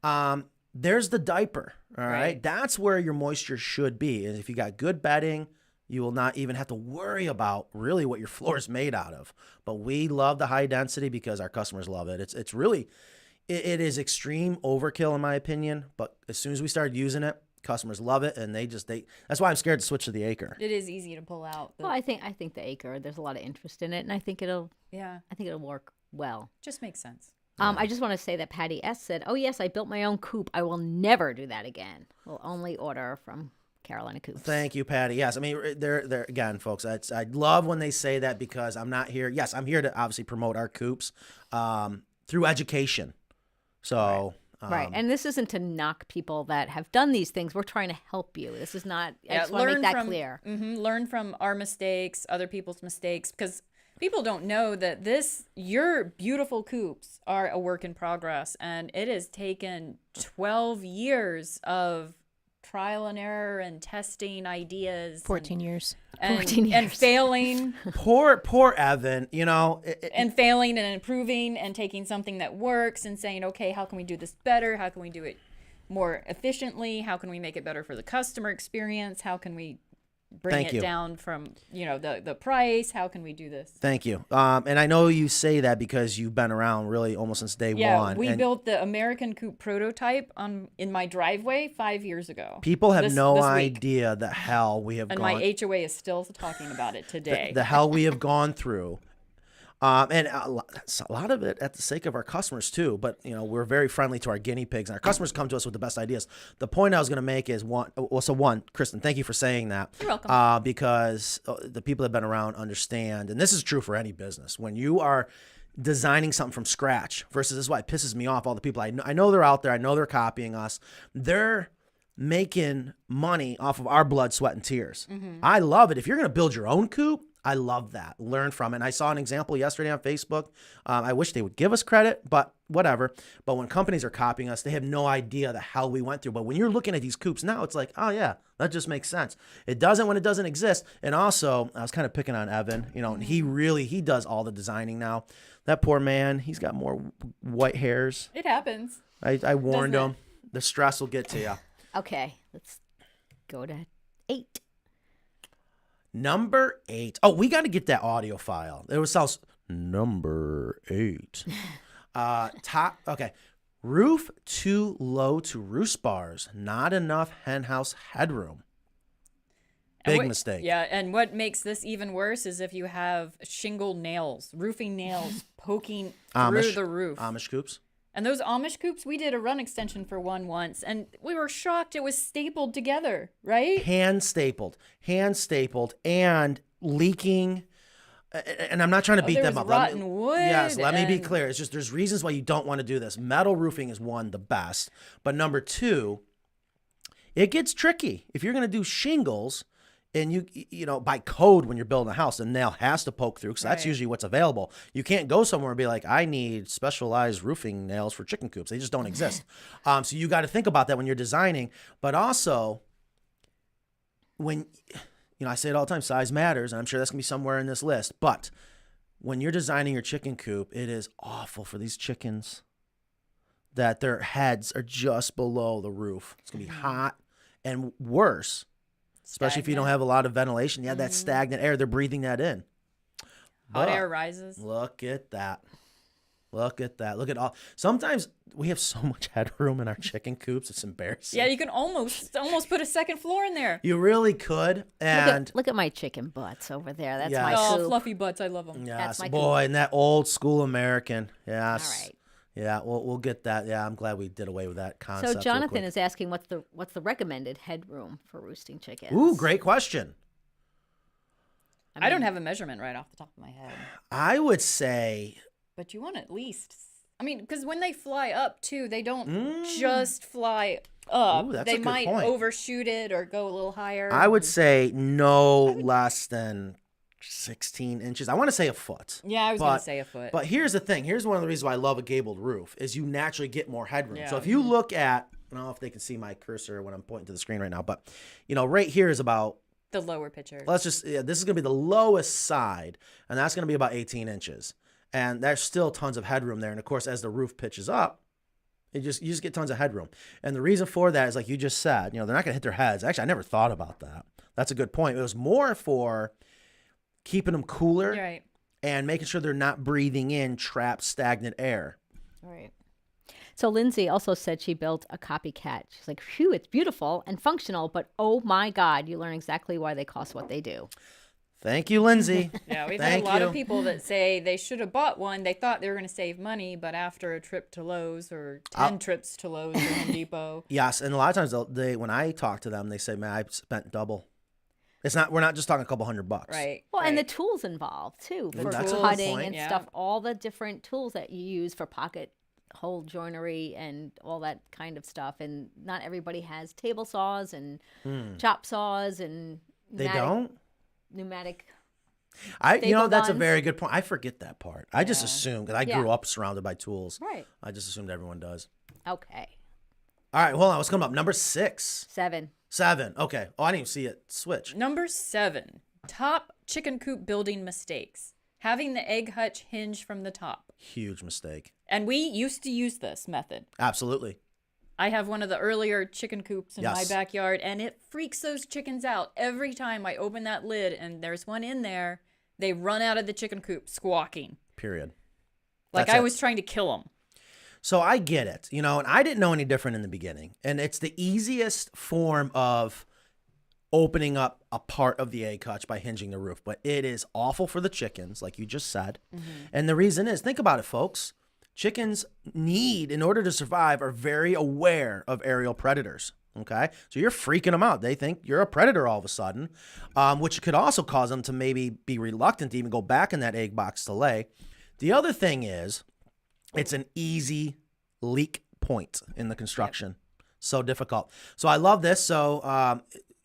Yeah. There's the diaper, all right? Right. That's where your moisture should be. And if you got good bedding, you will not even have to worry about really what your floor is made out of. But we love the high density because our customers love it. It's really, it is extreme overkill in my opinion. But as soon as we started using it, customers love it, and that's why I'm scared to switch to the acre. It is easy to pull out. Well, I think the acre. There's a lot of interest in it, and I think it'll Yeah, work well. just makes sense. I just want to say that Patty S said, "Oh yes, I built my own coop. I will never do that again. We'll only order from Carolina Coops." Thank you, Patty. Yes, I mean, they're again, folks. I love when they say that because I'm not here. Yes, I'm here to obviously promote our coops through education. So. Right, and this isn't to knock people that have done these things. We're trying to help you. This is not. I just want to make that clear. Learn from our mistakes, other people's mistakes, because people don't know that your beautiful coops are a work in progress, and it has taken 12 years of trial and error and testing ideas. 14 years. 14 years. And failing. Poor Evan, And failing and improving and taking something that works and saying, okay, how can we do this better? How can we do it more efficiently? How can we make it better for the customer experience? How can we bring Thank it you. down from, the price? How can we do this? Thank you. And I know you say that because you've been around really almost since day one. We and built the American Coop prototype in my driveway 5 years ago. people have no this week. idea the hell we have And gone. my HOA is still talking about it today. the hell we have gone through. And a lot of it at the sake of our customers too. But we're very friendly to our guinea pigs, and our customers come to us with the best ideas. The point I was going to make is one, Kristen, thank you for saying that. You're welcome. Because the people that have been around understand, and this is true for any business. When you are designing something from scratch, versus this is why it pisses me off. All the people I know they're out there. I know they're copying us. They're making money off of our blood, sweat, and tears. I love it. If you're going to build your own coop, I love that. Learn from it. And I saw an example yesterday on Facebook. I wish they would give us credit, but whatever. But when companies are copying us, they have no idea the hell we went through. But when you're looking at these coops now, it's like, oh yeah, that just makes sense. It doesn't when it doesn't exist. And also, I was kind of picking on Evan, and he does all the designing now. That poor man, he's got more white hairs. It happens. I warned Doesn't him. The stress will get to you. Okay, let's go to 8. Number 8. Oh, we got to get that audio file. It was sounds number 8. Okay. Roof too low to roost bars. Not enough henhouse headroom. Big mistake. Yeah, and what makes this even worse is if you have roofing nails poking through the roof. Amish coops. And those Amish coops, we did a run extension for one once, and we were shocked it was stapled together, right? Hand stapled, and leaking. And I'm not trying to beat there them was up. rotten wood. Yes, let me be and- clear. It's just there's reasons why you don't want to do this. Metal roofing is one, the best. But number 2, it gets tricky. If you're going to do shingles, and you know, by code, when you're building a house, the nail has to poke through because that's Right. usually what's available. You can't go somewhere and be like, I need specialized roofing nails for chicken coops. They just don't exist. So you got to think about that when you're designing. But also, when, I say it all the time, size matters, and I'm sure that's going to be somewhere in this list. But when you're designing your chicken coop, it is awful for these chickens that their heads are just below the roof. It's going to be hot and worse. Especially if you don't have a lot of ventilation. Yeah, that stagnant air, they're breathing that in. Hot But air rises. Look at that. Look at that. Look at all. Sometimes we have so much headroom in our chicken coops. It's embarrassing. Yeah, you can almost put a second floor in there. You really could. And Look at my chicken butts over there. That's Yes. my Oh, coop. fluffy butts, I love them. yes, That's my boy, and that old school American. Yes. All right. Yeah, we'll get that. Yeah, I'm glad we did away with that concept. So real Jonathan quick. is asking what's the recommended headroom for roosting chickens? Ooh, great question. I don't have a measurement right off the top of my head, I would say but you want at least I mean, because when they fly up too, they don't just fly up. Ooh, that's they a good might point. overshoot it or go a little higher. I would say no less than 16 inches. I want to say a foot. Yeah, I was going to say a foot. But here's the thing. Here's one of the reasons why I love a gabled roof is you naturally get more headroom. Yeah. So if you look at, I don't know if they can see my cursor when I'm pointing to the screen right now, but right here is about, the lower picture. this is going to be the lowest side, and that's going to be about 18 inches. And there's still tons of headroom there. And of course, as the roof pitches up, you just get tons of headroom. And the reason for that is like you just said, they're not going to hit their heads. Actually, I never thought about that. That's a good point. It was more for keeping them cooler Right. and making sure they're not breathing in trapped, stagnant air. Right. So Lindsay also said she built a copycat. She's like, phew, it's beautiful and functional, but oh my God, you learn exactly why they cost what they do. Thank you, Lindsay. Yeah, we've had a Thank lot you. of people that say they should have bought one. They thought they were going to save money, but after a trip to Lowe's or 10 trips to Lowe's or Home Depot. Yes, and a lot of times when I talk to them, they say, "Man, I spent double." We're not just talking a couple $100. Right. Well, right. and the tools involved too for that's a good cutting point. and Yeah. stuff. All the different tools that you use for pocket hole joinery and all that kind of stuff. And not everybody has table saws and chop saws and They don't? pneumatic. That's a guns. very good point. I forget that part. I just assume, because I Yeah. grew up surrounded by tools. Right. I just assumed everyone does. Okay. All right, hold on. What's coming up? Number 6. 7. 7. Okay. Oh, I didn't even see it switch. Number 7, top chicken coop building mistakes. Having the egg hutch hinge from the top. Huge mistake. And we used to use this method. Absolutely. I have one of the earlier chicken coops in my Yes. backyard, and it freaks those chickens out. Every time I open that lid and there's one in there, they run out of the chicken coop squawking. Period. Like That's I it. was trying to kill them. So I get it, and I didn't know any different in the beginning. And it's the easiest form of opening up a part of the egg hutch by hinging the roof. But it is awful for the chickens, like you just said. And the reason is, think about it, folks. Chickens in order to survive, are very aware of aerial predators. Okay? So you're freaking them out. They think you're a predator all of a sudden, which could also cause them to maybe be reluctant to even go back in that egg box to lay. The other thing is, it's an easy leak point in the construction. So difficult. So I love this. So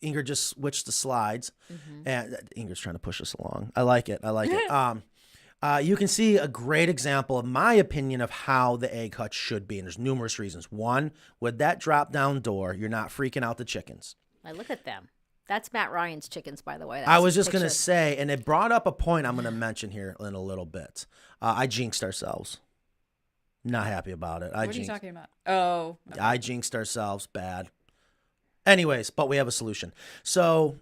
Ingrid just switched the slides. And Ingrid's trying to push us along. I like it. You can see a great example of my opinion of how the egg hutch should be. And there's numerous reasons. One, with that drop down door, you're not freaking out the chickens. I look at them. That's Matt Ryan's chickens, by the way. I was just going to say, and it brought up a point I'm going to mention here in a little bit. I jinxed ourselves. Not happy about it. What are you talking about? Oh. Okay. I jinxed ourselves bad. Anyways, but we have a solution. So,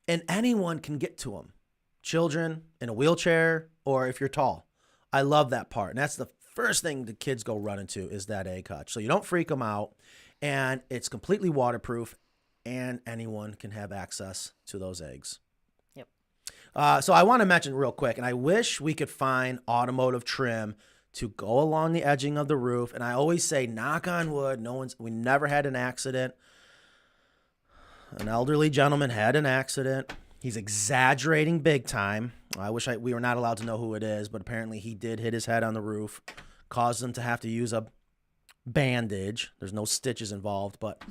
and anyone can get to them. Children in a wheelchair, or if you're tall. I love that part. And that's the first thing the kids go running to is that egg hutch. So you don't freak them out. And it's completely waterproof. And anyone can have access to those eggs. Yep. So I want to mention real quick, and I wish we could find automotive trim to go along the edging of the roof. And I always say, knock on wood, we never had an accident. An elderly gentleman had an accident. He's exaggerating big time. I wish we were not allowed to know who it is, but apparently he did hit his head on the roof, caused him to have to use a bandage. There's no stitches involved, but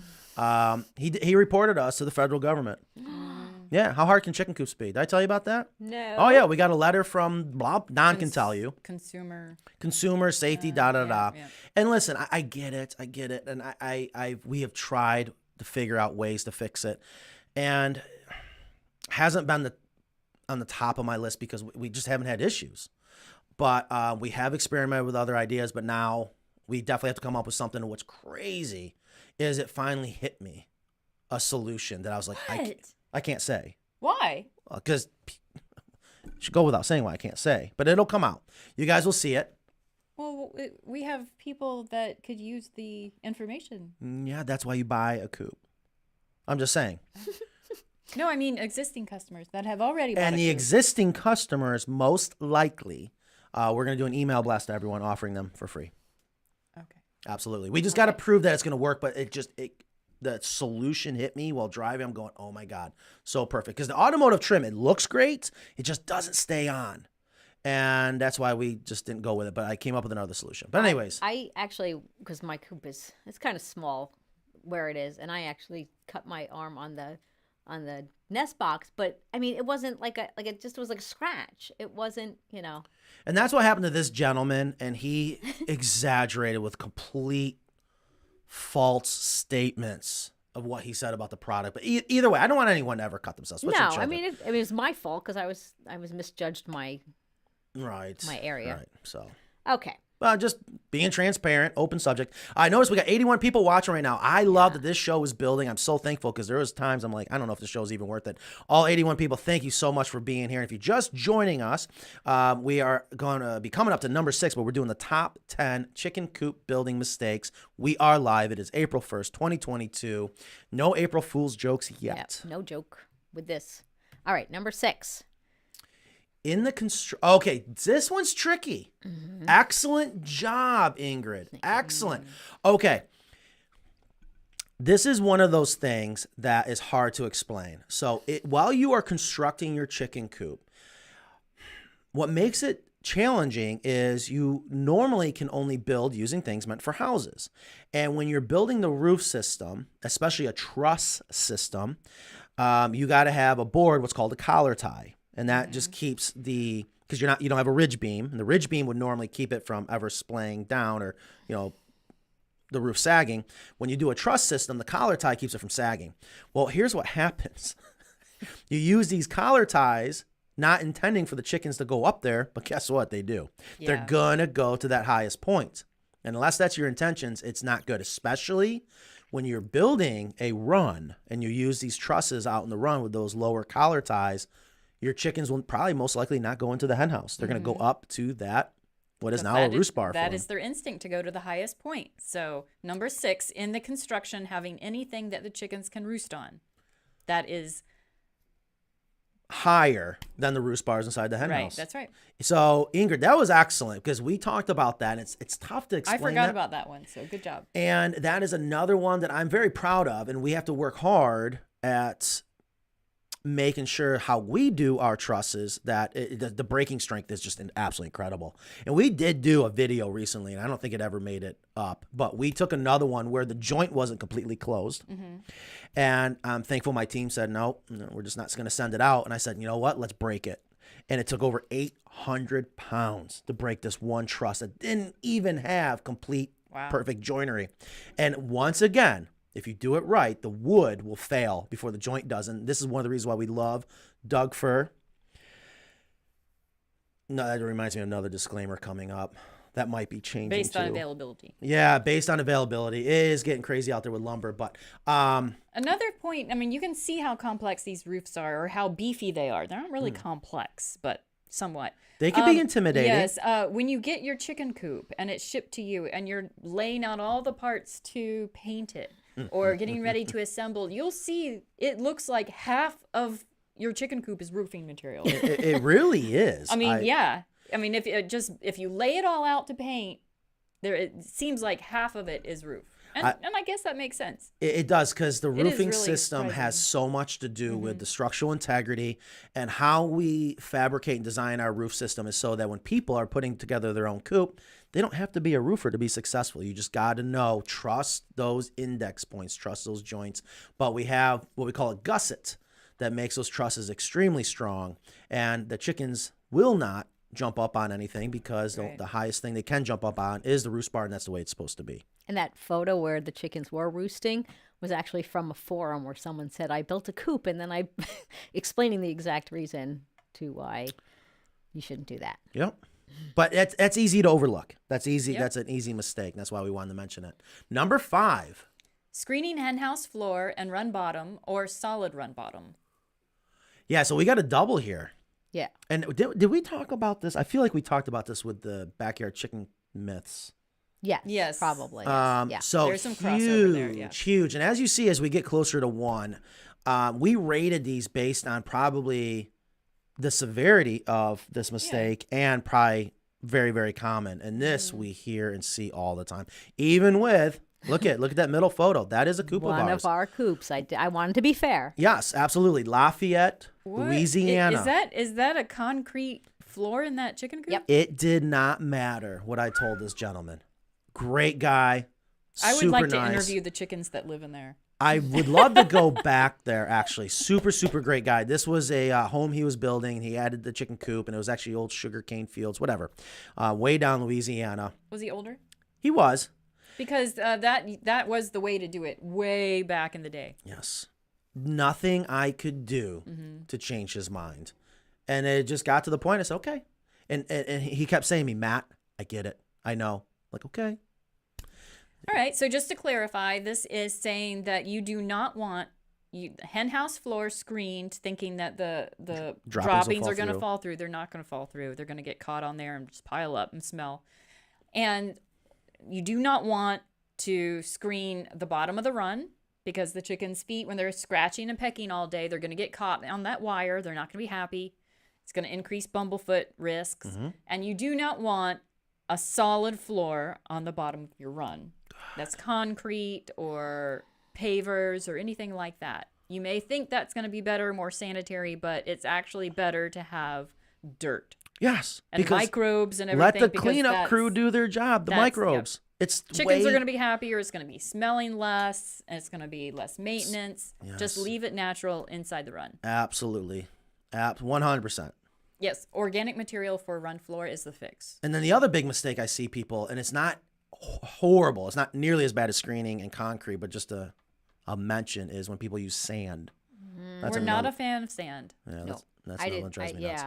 he reported us to the federal government. Yeah, how hard can chicken coops be? Did I tell you about that? No. Oh yeah, we got a letter from Don can tell you. Consumer safety, Yeah. And listen, I get it, and we have tried to figure out ways to fix it, and hasn't been on the top of my list because we just haven't had issues. But we have experimented with other ideas, but now we definitely have to come up with something. And what's crazy is it finally hit me, a solution that I was like, I can't say. Why? Because should go without saying why I can't say, but it'll come out. You guys will see it. Well, we have people that could use the information. Yeah, that's why you buy a coop. I'm just saying. No, I mean existing customers that have already bought And a the coop. existing customers, most likely, we're going to do an email blast to everyone offering them for free. Okay. Absolutely. We just got to prove that it's going to work, but the solution hit me while driving. I'm going, oh my God, so perfect. Because the automotive trim, it looks great. It just doesn't stay on. And that's why we just didn't go with it. But I came up with another solution. But anyways. I actually, because my coop it's kind of small where it is, and I actually cut my arm on the nest box, but I mean, it wasn't it just was like a scratch. It wasn't, And that's what happened to this gentleman, and he exaggerated with complete false statements of what he said about the product. But either way, I don't want anyone to ever cut themselves. No, I mean, it was my fault because I was misjudged my area. Right. So okay. just being transparent, open subject. I noticed we got 81 people watching right now. I love that this show is building. I'm so thankful because there was times I'm like, I don't know if the show is even worth it. All 81 people, thank you so much for being here. And if you're just joining us, we are going to be coming up to number 6, but we're doing the top 10 Chicken Coop Building Mistakes. We are live. It is April 1st, 2022. No April Fool's jokes yet. Yep, no joke with this. All right, number 6. Okay, this one's tricky. Mm-hmm. Excellent job, Ingrid. Excellent. Okay. This is one of those things that is hard to explain. So while you are constructing your chicken coop, what makes it challenging is you normally can only build using things meant for houses. And when you're building the roof system, especially a truss system, you got to have a board, what's called a collar tie. And that just keeps because you don't have a ridge beam, and the ridge beam would normally keep it from ever splaying down or, the roof sagging. When you do a truss system, the collar tie keeps it from sagging. Well, here's what happens. You use these collar ties, not intending for the chickens to go up there, but guess what? They do. Yeah. They're going to go to that highest point. And unless that's your intentions, it's not good, especially when you're building a run and you use these trusses out in the run with those lower collar ties. Your chickens will probably most likely not go into the hen house. They're going to go up to that, what is now a roost bar. That is their instinct to go to the highest point. So number 6, in the construction, having anything that the chickens can roost on. That is higher than the roost bars inside the hen house. Right, that's right. So Ingrid, that was excellent because we talked about that. And it's tough to explain. I forgot about that one, so good job. And that is another one that I'm very proud of, and we have to work hard at making sure how we do our trusses that the breaking strength is just absolutely incredible. And we did do a video recently, and I don't think it ever made it up, but we took another one where the joint wasn't completely closed. Mm-hmm. And I'm thankful my team said, no, we're just not going to send it out. And I said, you know what, let's break it. And it took over 800 pounds to break this one truss that didn't even have complete perfect joinery. And once again, if you do it right, the wood will fail before the joint does. And this is one of the reasons why we love Doug fir. No, that reminds me of another disclaimer coming up. That might be changing based on availability. Yeah, based on availability. It is getting crazy out there with lumber. But another point, I mean, you can see how complex these roofs are or how beefy they are. They're not really complex, but somewhat. They can be intimidating. Yes. When you get your chicken coop and it's shipped to you and you're laying out all the parts to paint it, or getting ready to assemble, you'll see it looks like half of your chicken coop is roofing material. It really is. I mean, yeah. I mean, if you lay it all out to paint, it seems like half of it is roof. And I guess that makes sense. It does, because the roofing really system has so much to do with the structural integrity, and how we fabricate and design our roof system is so that when people are putting together their own coop, they don't have to be a roofer to be successful. You just got to trust those index points, trust those joints. But we have what we call a gusset that makes those trusses extremely strong, and the chickens will not jump up on anything because the highest thing they can jump up on is the roost bar, and that's the way it's supposed to be. And that photo where the chickens were roosting was actually from a forum where someone said, I built a coop, and then I explaining the exact reason to why you shouldn't do that. Yep. But that's easy to overlook. That's easy. Yep. That's an easy mistake. That's why we wanted to mention it. Number 5. Screening henhouse floor and run bottom or solid run bottom. Yeah, so we got a double here. Yeah. And did we talk about this? I feel like we talked about this with the backyard chicken myths. Yes, probably. Yeah. So there's some crossover there. Yeah. Huge. And as you see, as we get closer to 1, we rated these based on probably the severity of this mistake and probably very, very common. And this we hear and see all the time. Even with, look at that middle photo. That is a coop of ours. One of our coops. I wanted to be fair. Yes, absolutely. Lafayette, Louisiana. Is that a concrete floor in that chicken coop? Yep. It did not matter what I told this gentleman. Great guy. I would super like to nice. interview the chickens that live in there. I would love to go back there, actually. Super, super great guy. This was a home he was building. He added the chicken coop, and it was actually old sugarcane fields, whatever, way down Louisiana. Was he older? He was. Because that was the way to do it way back in the day. Yes. Nothing I could do to change his mind. And it just got to the point. I said, okay. And he kept saying to me, Matt, I get it. I know. Like, okay. All right. So just to clarify, this is saying that you do not want henhouse floor screened, thinking that the droppings are going to fall through. They're not going to fall through. They're going to get caught on there and just pile up and smell. And you do not want to screen the bottom of the run, because the chickens' feet, when they're scratching and pecking all day, they're going to get caught on that wire. They're not going to be happy. It's going to increase bumblefoot risks. And you do not want a solid floor on the bottom of your run. That's concrete or pavers or anything like that. You may think that's going to be better, more sanitary, but it's actually better to have dirt. Yes. And microbes and everything. Let the cleanup crew do their job. The microbes. Yep. It's chickens are going to be happier. It's going to be smelling less, and it's going to be less maintenance. Yes. Just leave it natural inside the run. Absolutely. 100%. Yes, organic material for run floor is the fix. And then the other big mistake I see people, and it's not horrible, it's not nearly as bad as screening and concrete, but just a mention, is when people use sand. We're not a fan of sand. Yeah, No. that's another one that drives me nuts.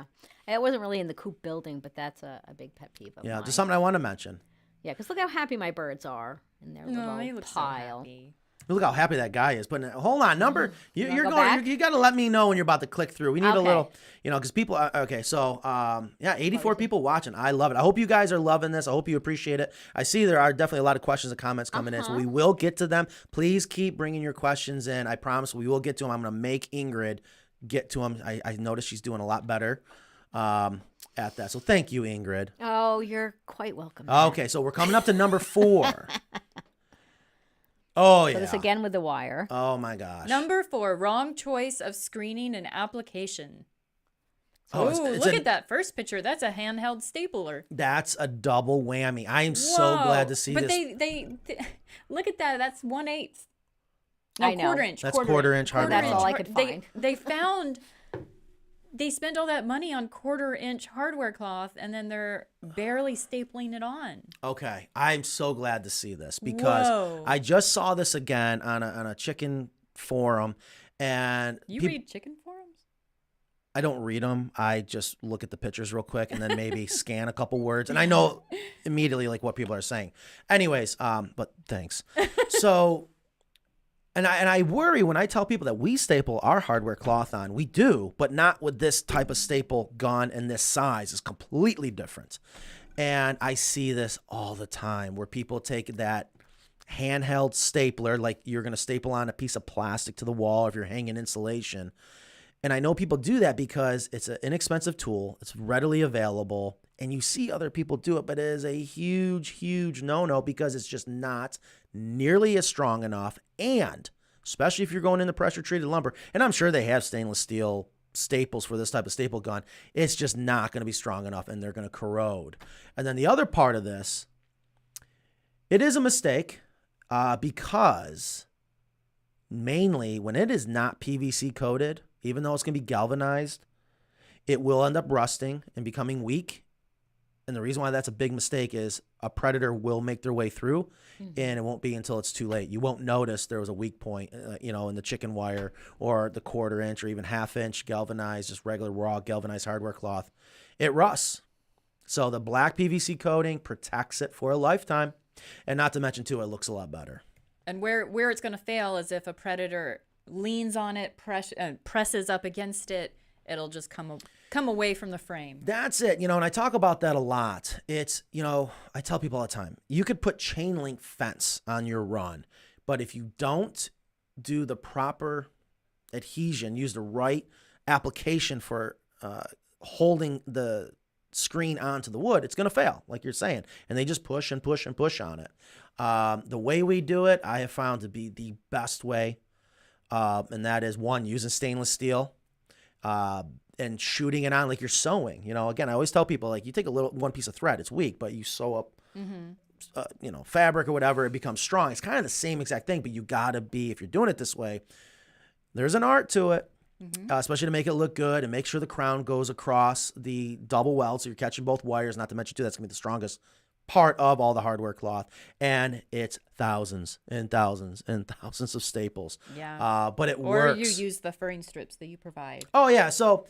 Yeah. It wasn't really in the coop building, but that's a big pet peeve of Yeah, mine. just something I want to mention. Yeah, because look how happy my birds are in their No, they little look so pile. happy. Look how happy that guy is. But hold on, number you're go going. back? You got to let me know when you're about to click through. We need a Okay. little, because people. Okay, so 84 people watching. I love it. I hope you guys are loving this. I hope you appreciate it. I see there are definitely a lot of questions and comments coming in, so we will get to them. Please keep bringing your questions in. I promise we will get to them. I'm going to make Ingrid get to them. I noticed she's doing a lot better at that. So thank you, Ingrid. Oh, you're quite welcome. Okay, so we're coming up to number 4. Oh, yeah. So this again with the wire. Oh, my gosh. Number 4, wrong choice of screening and application. Oh, Ooh, look at that first picture. That's a handheld stapler. That's a double whammy. I am so glad to see but this. But they look at that. That's 1/8. No, I know. quarter inch. That's quarter inch hardware. That's all I could find. They found. They spent all that money on 1/4 inch hardware cloth, and then they're barely stapling it on. Okay, I'm so glad to see this because Whoa. I just saw this again on a chicken forum, and You read chicken forums? I don't read them. I just look at the pictures real quick and then maybe scan a couple words, and I know immediately like what people are saying. Anyways, but thanks. So. And I worry when I tell people that we staple our hardware cloth on. We do, but not with this type of staple gun and this size. It's completely different. And I see this all the time where people take that handheld stapler, like you're going to staple on a piece of plastic to the wall if you're hanging insulation. And I know people do that because it's an inexpensive tool. It's readily available. And you see other people do it, but it is a huge, huge no-no because it's just not nearly as strong enough. And especially if you're going into pressure-treated lumber, and I'm sure they have stainless steel staples for this type of staple gun, it's just not going to be strong enough, and they're going to corrode. And then the other part of this, it is a mistake because mainly when it is not PVC coated, even though it's going to be galvanized, it will end up rusting and becoming weak. And the reason why that's a big mistake is a predator will make their way through, and it won't be until it's too late. You won't notice there was a weak point, in the chicken wire or the 1/4 inch or even 1/2 inch galvanized, just regular raw galvanized hardware cloth. It rusts. So the black PVC coating protects it for a lifetime. And not to mention, too, it looks a lot better. And where it's going to fail is if a predator leans on it, presses up against it, it'll just come away from the frame. That's it. And I talk about that a lot. It's, I tell people all the time, you could put chain link fence on your run, but if you don't do the proper adhesion, use the right application for holding the screen onto the wood, it's going to fail, like you're saying. And they just push and push and push on it. The way we do it, I have found to be the best way. And that is, one, using stainless steel. and shooting it on like you're sewing. You know, again, I always tell people, like, you take one piece of thread, it's weak, but you sew up, you know, fabric or whatever, it becomes strong. It's kind of the same exact thing, but you gotta be, if you're doing it this way, there's an art to it. Especially to make it look good and make sure the crown goes across the double weld, so you're catching both wires. Not to mention, too, that's gonna be the strongest part of all the hardware cloth, and it's thousands and thousands and thousands of staples. Yeah. But it or works. you use the furring strips that you provide. Oh yeah, so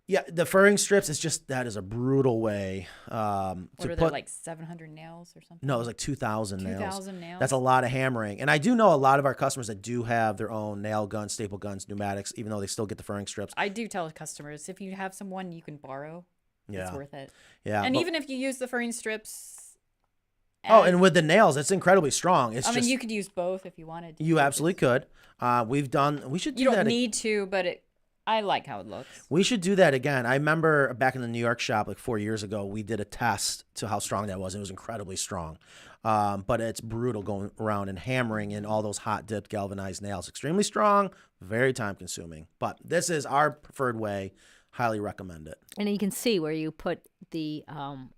yeah, the furring strips is just, that is a brutal way What to are put. they, like 700 nails or something? No, it was like 2,000 nails. 2,000 nails. That's a lot of hammering. And I do know a lot of our customers that do have their own nail guns, staple guns, pneumatics, even though they still get the furring strips. I do tell customers, if you have someone you can borrow, it's worth it. Yeah. And even if you use the furring strips. And with the nails, it's incredibly strong. It's I mean, just, you could use both if you wanted to. you absolutely could. We should do You that. don't need to, but I like how it looks. We should do that again. I remember back in the New York shop like 4 years ago, we did a test to how strong that was. It was incredibly strong. But it's brutal going around and hammering in all those hot dipped galvanized nails. Extremely strong, very time consuming. But this is our preferred way. Highly recommend it. And you can see where you put the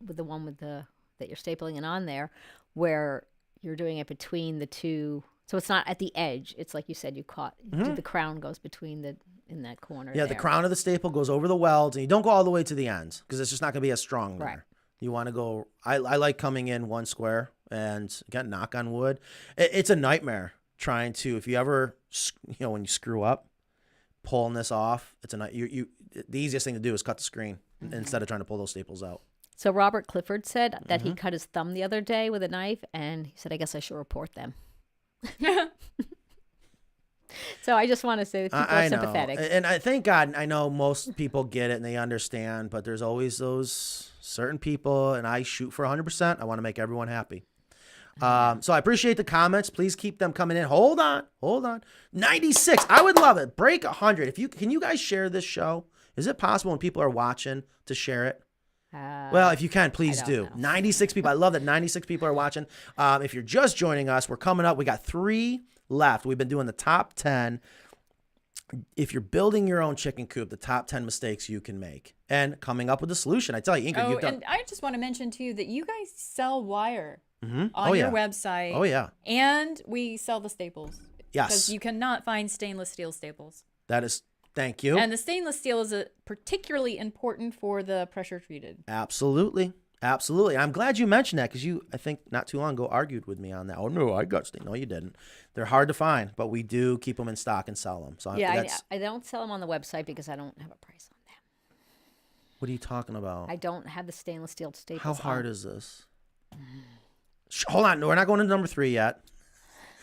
with the one with the that you're stapling it on there, where you're doing it between the two. So it's not at the edge. It's like you said, you caught the crown goes between in that corner. Yeah, there. the crown of the staple goes over the welds, and you don't go all the way to the ends because it's just not going to be as strong there. Right. You want to go. I like coming in one square, and again, knock on wood. It's a nightmare trying to, if you ever, when you screw up, pulling this off. It's the easiest thing to do is cut the screen instead of trying to pull those staples out. So Robert Clifford said that he cut his thumb the other day with a knife, and he said, "I guess I should report them." So I just want to say that people are sympathetic. And I thank God, I know most people get it and they understand, but there's always those certain people, and I shoot for 100%. I want to make everyone happy. So I appreciate the comments. Please keep them coming in. Hold on. 96. I would love it. Break 100. Can you guys share this show? Is it possible when people are watching to share it? Well, if you can, please do. 96 people. I love that 96 people are watching. If you're just joining us, we're coming up. We got 3 left. We've been doing the top 10. If you're building your own chicken coop, the top 10 mistakes you can make, and coming up with a solution. I tell you, Ingrid, you've done. And I just want to mention too that you guys sell wire on your website. Oh yeah. And we sell the staples. Yes. Because you cannot find stainless steel staples. That is. Thank you. And the stainless steel is particularly important for the pressure treated. Absolutely. I'm glad you mentioned that because I think not too long ago, argued with me on that. Oh, no, I got stainless. No, you didn't. They're hard to find, but we do keep them in stock and sell them. So I don't sell them on the website because I don't have a price on them. What are you talking about? I don't have the stainless steel staples. How hard is this? Hold on. No, we're not going to number 3 yet.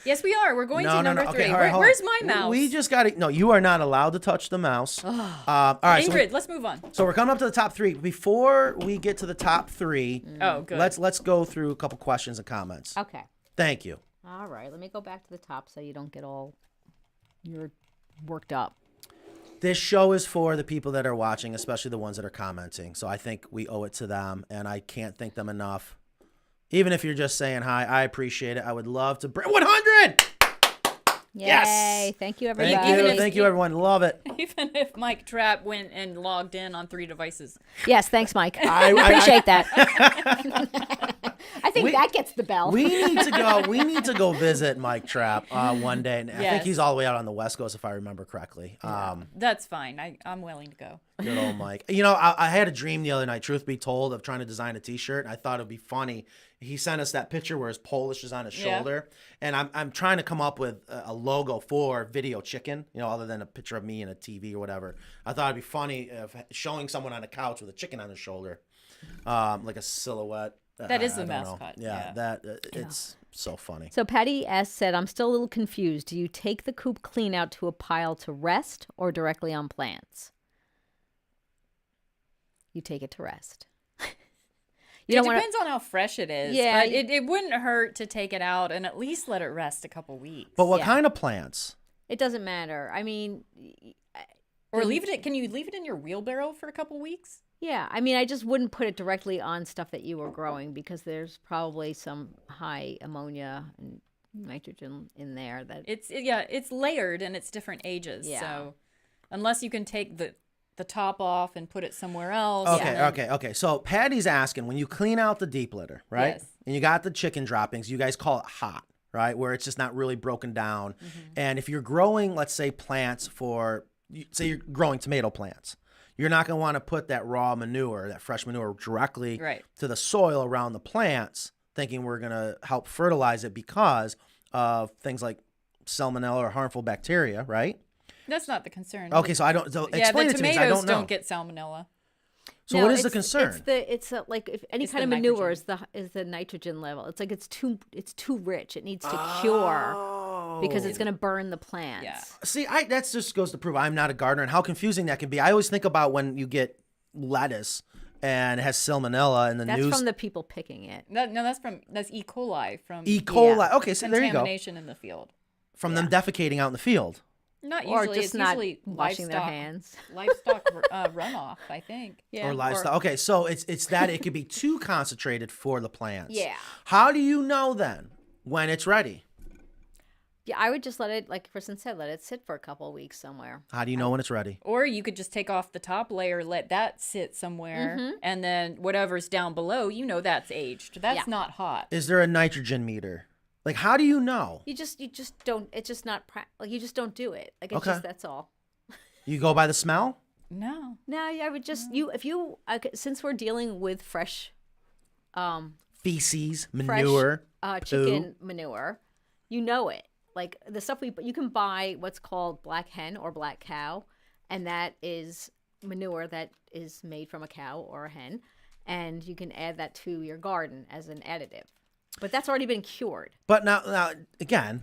Yes, we are. We're going to number 3. Okay, all right, where's my mouse? We just got to. No, you are not allowed to touch the mouse. All right, Ingrid, let's move on. So we're coming up to the top 3. Before we get to the top 3, good. Let's go through a couple questions and comments. Okay. Thank you. All right. Let me go back to the top so you don't get all you're worked up. This show is for the people that are watching, especially the ones that are commenting. So I think we owe it to them, and I can't thank them enough. Even if you're just saying hi, I appreciate it. I would love to bring 100. Yay. Yes. Thank you, everybody. Thank you, everyone. Love it. Even if Mike Trapp went and logged in on 3 devices. Yes, thanks, Mike. I appreciate that. I think that gets the bell. We need to go visit Mike Trapp one day. And I think he's all the way out on the West Coast, if I remember correctly. That's fine. I'm willing to go. Good old Mike. I had a dream the other night, truth be told, of trying to design a T-shirt. I thought it'd be funny. He sent us that picture where his Polish is on his shoulder, and I'm trying to come up with a logo for Video Chicken, other than a picture of me in a TV or whatever. I thought it'd be funny of showing someone on a couch with a chicken on his shoulder, like a silhouette. That is the mascot. Yeah, it's so funny. So Patty S. said, I'm still a little confused. Do you take the coop clean out to a pile to rest or directly on plants? You take it to rest. It depends on how fresh it is. Yeah. But it wouldn't hurt to take it out and at least let it rest a couple weeks. But what kind of plants? It doesn't matter. I mean... Or can you leave it in your wheelbarrow for a couple weeks? Yeah. I mean, I just wouldn't put it directly on stuff that you were growing because there's probably some high ammonia and nitrogen in there. It's layered and it's different ages. Yeah. So unless you can take the the top off and put it somewhere else. Okay. So Patty's asking, when you clean out the deep litter, right? Yes. And you got the chicken droppings, you guys call it hot, right? Where it's just not really broken down. And if you're growing, let's say, plants say you're growing tomato plants, you're not going to want to put that raw manure, that fresh manure directly to the soil around the plants, thinking we're going to help fertilize it because of things like salmonella or harmful bacteria, right? That's not the concern. Okay, so I don't. So explain the it to me. 'Cause I tomatoes don't know. don't get salmonella. So what is the concern? It's like if any It's kind the of manure nitrogen. is the nitrogen level. It's like it's too rich. It needs to cure because it's going to burn the plants. Yeah. See, that just goes to prove I'm not a gardener and how confusing that can be. I always think about when you get lettuce and it has salmonella in the That's news. from the people picking it. That's E. coli from E. coli. Okay, so there you go. contamination in the field. From them defecating out in the field. Not Or usually. just It's not usually washing their livestock- hands. Livestock runoff, I think. Yeah. Or livestock. Okay, so it's that it could be too concentrated for the plants. Yeah. How do you know then when it's ready? Yeah, I would just let it, like Kristen said, let it sit for a couple of weeks somewhere. How do you know when it's ready? Or you could just take off the top layer, let that sit somewhere, and then whatever's down below, that's aged. That's not hot. Is there a nitrogen meter? Like, how do you know? You just don't. It's just not like you just don't do it. Like it's just that's all. You go by the smell? No. No, I would just since we're dealing with fresh, Feces, manure, chicken manure, you know it. Like the stuff you can buy what's called black hen or black cow, and that is manure that is made from a cow or a hen, and you can add that to your garden as an additive. But that's already been cured. But now again,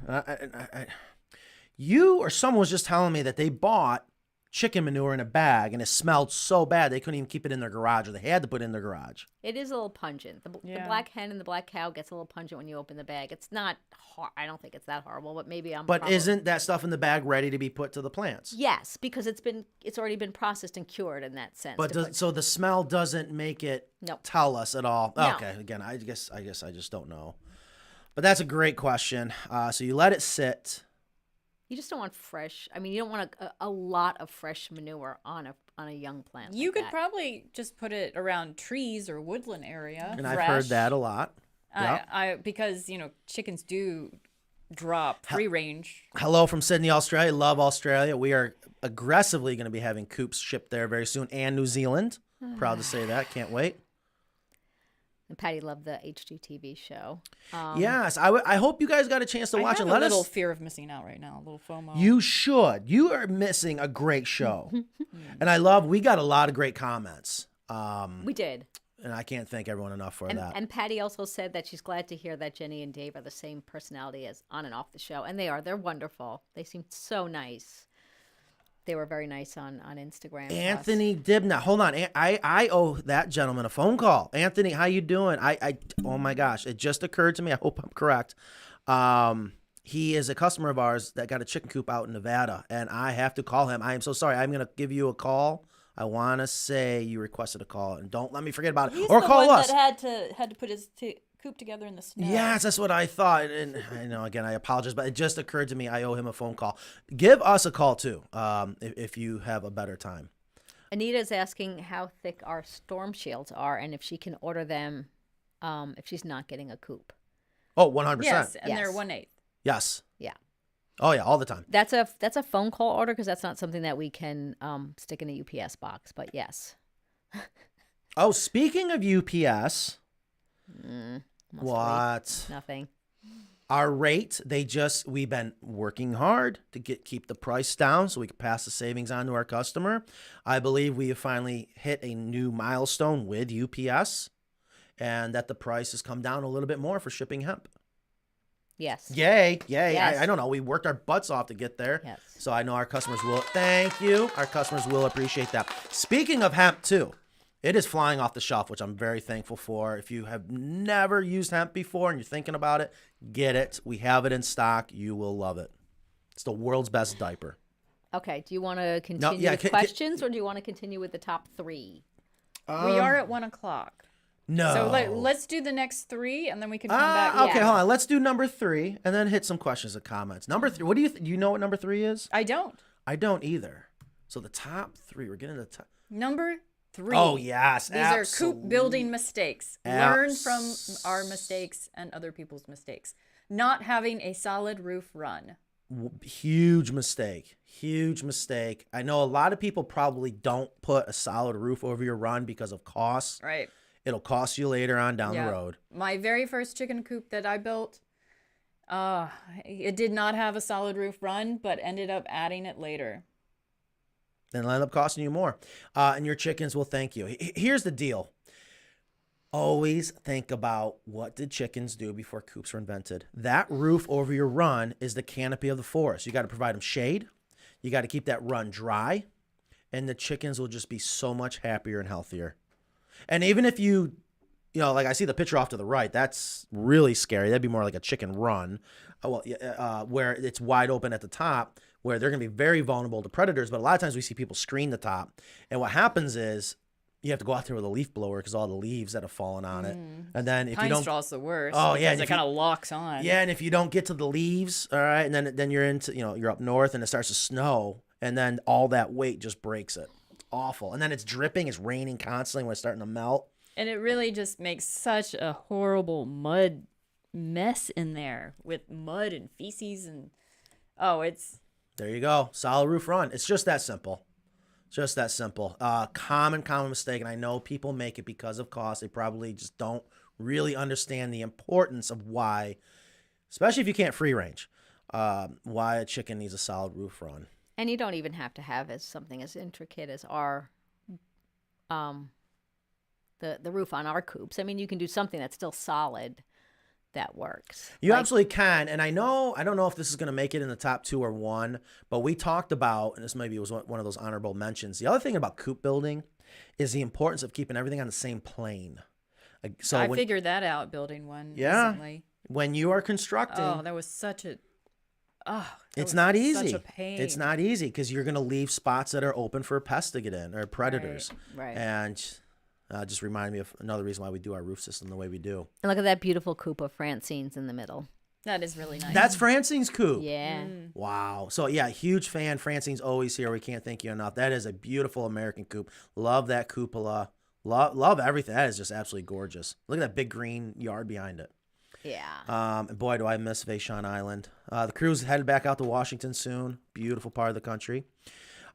you or someone was just telling me that they bought chicken manure in a bag and it smelled so bad they couldn't even keep it in their garage, or they had to put it in their garage. It is a little pungent. The black hen and the black cow gets a little pungent when you open the bag. It's not I don't think it's that horrible, but maybe But isn't that stuff in the bag ready to be put to the plants? Yes, because it's already been processed and cured in that sense. But so the smell doesn't make it tell us at all. No. Okay, again, I guess I just don't know. But that's a great question. So you let it sit. You just don't want fresh. I mean, you don't want a lot of fresh manure on a young plant. You like could that. probably just put it around trees or woodland area. And I've heard that a lot. Because chickens do drop free range. Hello from Sydney, Australia. Love Australia. We are aggressively going to be having coops shipped there very soon, and New Zealand. Proud to say that. Can't wait. And Patty loved the HGTV show. Yes, I hope you guys got a chance to watch I it. have a little fear of missing out right now, a little FOMO. You should. You are missing a great show. And we got a lot of great comments. We did. And I can't thank everyone enough for that. And Patty also said that she's glad to hear that Jenny and Dave are the same personality as on and off the show. And they are. They're wonderful. They seem so nice. They were very nice on Instagram. Anthony Dibna. Hold on. I owe that gentleman a phone call. Anthony, how you doing? Oh my gosh. It just occurred to me. I hope I'm correct. He is a customer of ours that got a chicken coop out in Nevada, and I have to call him. I am so sorry. I'm going to give you a call. I want to say you requested a call, and don't let me forget about it. He's or the call one us. that had to put his coop together in the snow. Yes, that's what I thought. And I know, again, I apologize, but it just occurred to me I owe him a phone call. Give us a call, too, if you have a better time. Anita's asking how thick our storm shields are and if she can order them if she's not getting a coop. Oh, 100%. Yes, and Yes. they're 1/8. Yes. Yeah. Oh, yeah, all the time. That's a phone call order because that's not something that we can stick in a UPS box, but yes. Oh, speaking of UPS, what? Nothing. Our rate, we've been working hard to keep the price down so we can pass the savings on to our customer. I believe we have finally hit a new milestone with UPS and that the price has come down a little bit more for shipping hemp. Yes. Yay. Yes. I don't know. We worked our butts off to get there. Yes. So I know our customers will. Thank you. Our customers will appreciate that. Speaking of hemp, too, it is flying off the shelf, which I'm very thankful for. If you have never used hemp before and you're thinking about it, get it. We have it in stock. You will love it. It's the world's best diaper. Okay. Do you want to continue with questions or do you want to continue with the top 3? We are at 1:00. No. So let's do the next 3, and then we can come back. Okay, hold on. Let's do number 3 and then hit some questions and comments. Number 3. What do you know what number 3 is? I don't. I don't either. So the top 3, we're getting to the top. Number 3. Oh, yes. These are Coop building mistakes. Learn from our mistakes and other people's mistakes. Not having a solid roof run. Huge mistake. Huge mistake. I know a lot of people probably don't put a solid roof over your run because of costs. Right. It'll cost you later on down the road. My very first chicken coop that I built, it did not have a solid roof run, but ended up adding it later. And it'll end up costing you more. And your chickens will thank you. Here's the deal. Always think about, what did chickens do before coops were invented? That roof over your run is the canopy of the forest. You got to provide them shade. You got to keep that run dry. And the chickens will just be so much happier and healthier. And even if you like I see the picture off to the right, that's really scary. That'd be more like a chicken run, where it's wide open at the top, where they're going to be very vulnerable to predators. But a lot of times we see people screen the top. And what happens is, you have to go out there with a leaf blower because all the leaves that have fallen on it. And then if Pine you don't, straw's the worst. Oh, yeah, because it kind of locks on. Yeah, and if you don't get to the leaves, all right, and then you're into, you're up north and it starts to snow, and then all that weight just breaks it. It's awful. And then it's dripping, it's raining constantly when it's starting to melt. And it really just makes such a horrible mud mess in there with mud and feces and There you go. Solid roof run. It's just that simple. Just that simple. Common mistake, and I know people make it because of cost. They probably just don't really understand the importance of why, especially if you can't free range, why a chicken needs a solid roof run. And you don't even have to have something as intricate as our the roof on our coops. I mean, you can do something that's still solid that works. You absolutely can. And I don't know if this is going to make it in the top 2 or 1, but we talked about, and this maybe was one of those honorable mentions. The other thing about coop building is the importance of keeping everything on the same plane. So I figured that out building one recently. When you are constructing. Oh, that was such a... it's not easy. Such a pain. It's not easy because you're going to leave spots that are open for pests to get in or predators. Right. And just reminded me of another reason why we do our roof system the way we do. And look at that beautiful coop of Francine's in the middle. That is really nice. That's Francine's coop. Yeah. Wow. So yeah, huge fan. Francine's always here. We can't thank you enough. That is a beautiful American coop. Love that cupola. Love everything. That is just absolutely gorgeous. Look at that big green yard behind it. Yeah. And boy, do I miss Vashon Island. The crew's headed back out to Washington soon. Beautiful part of the country.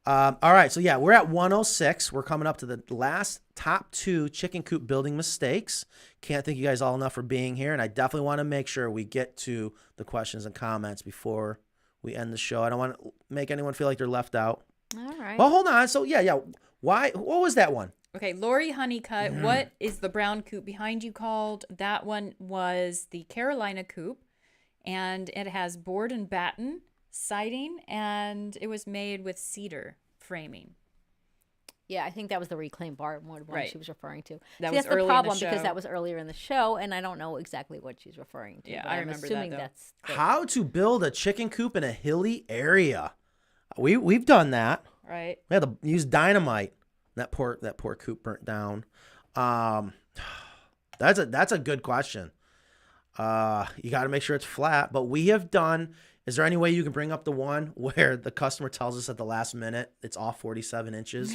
All right, so yeah, we're at 106. We're coming up to the last top 2 chicken coop building mistakes. Can't thank you guys all enough for being here, and I definitely want to make sure we get to the questions and comments before we end the show. I don't want to make anyone feel like they're left out. All right. Well, hold on. So yeah. Why? What was that one? Okay, Lori Honeycutt, what is the brown coop behind you called? That one was the Carolina Coop, and it has board and batten siding, and it was made with cedar framing. Yeah, I think that was the reclaimed barn one Right. she was referring to. That See, was that's early the in the problem because show. that was earlier in the show, and I don't know exactly what she's referring to. Yeah, but I I'm remember that, assuming though. that's How to build a chicken coop in a hilly area. We've done that. Right. We had to use dynamite. That poor coop burnt down. That's a good question. You got to make sure it's flat. But we have done. Is there any way you can bring up the one where the customer tells us at the last minute it's off 47 inches,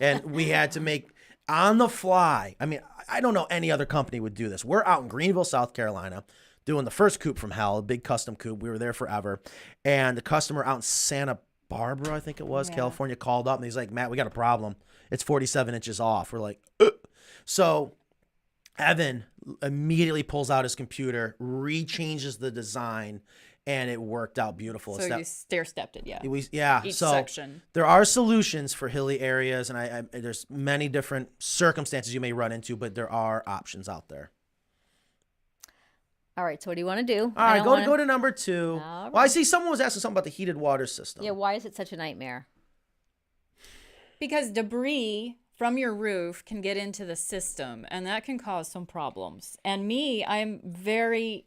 and we had to make on the fly? I mean, I don't know any other company would do this. We're out in Greenville, South Carolina, doing the first coop from hell, a big custom coop. We were there forever, and the customer out in Santa Barbara, I think it was, California, called up and he's like, "Matt, we got a problem. It's 47 inches off." We're like, ugh. So Evan immediately pulls out his computer, rechanges the design, and it worked out beautiful. So you stair-stepped it, yeah. Each so section. there are solutions for hilly areas, and I there's many different circumstances you may run into, but there are options out there. all right. So what do you want to do? All right, go to number 2. All Well, I see someone was asking something about the heated water system. Yeah. Why is it such a nightmare? Because debris from your roof can get into the system, and that can cause some problems. And me, I'm very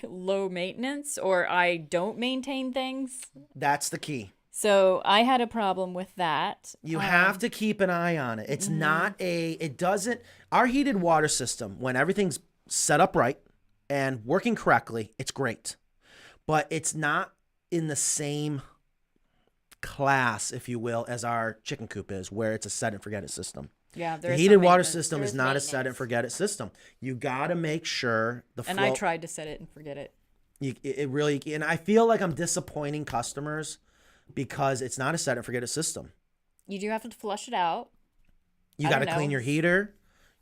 low maintenance, or I don't maintain things. That's the key. So I had a problem with that. You have to keep an eye on it. It's not our heated water system, when everything's set up right and working correctly, it's great. But it's not in the same class, if you will, as our chicken coop is, where it's a set and forget it system. Yeah, The there's heated some water maintenance. system is There's not a set and maintenance. forget it system. You got to make sure the flow. And I tried to set it and forget it. It really, and I feel like I'm disappointing customers because it's not a set and forget it system. You do have to flush it out. You I got to don't clean know. your heater.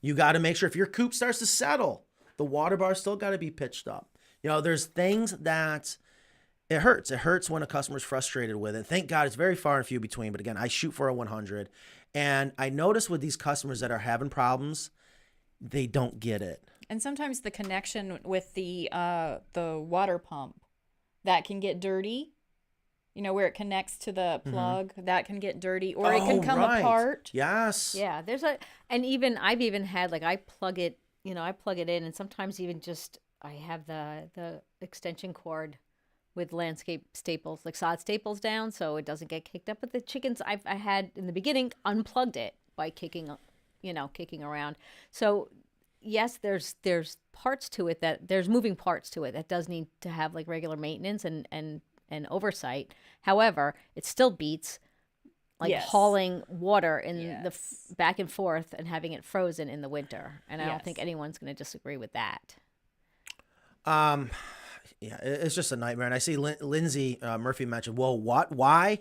You got to make sure if your coop starts to settle, the water bar still got to be pitched up. You know, there's things that it hurts. It hurts when a customer's frustrated with it. Thank God it's very far and few between. But again, I shoot for a 100. And I notice with these customers that are having problems, they don't get it. And sometimes the connection with the water pump, that can get dirty. You know, where it connects to the plug, that can get dirty, or it can come apart. Yes. Yeah, and even I've even had like I plug it in, and sometimes even just I have the extension cord with landscape staples, like sod staples down, so it doesn't get kicked up. But the chickens I had in the beginning unplugged it by kicking around. So yes, there's parts to it there's moving parts to it that does need to have like regular maintenance and oversight. However, it still beats like Yes. hauling water in the Yes. back and forth and having it frozen in the winter. And I don't Yes. think anyone's going to disagree with that. Yeah, it's just a nightmare. And I see Lindsay Murphy mentioned, well, what? Why?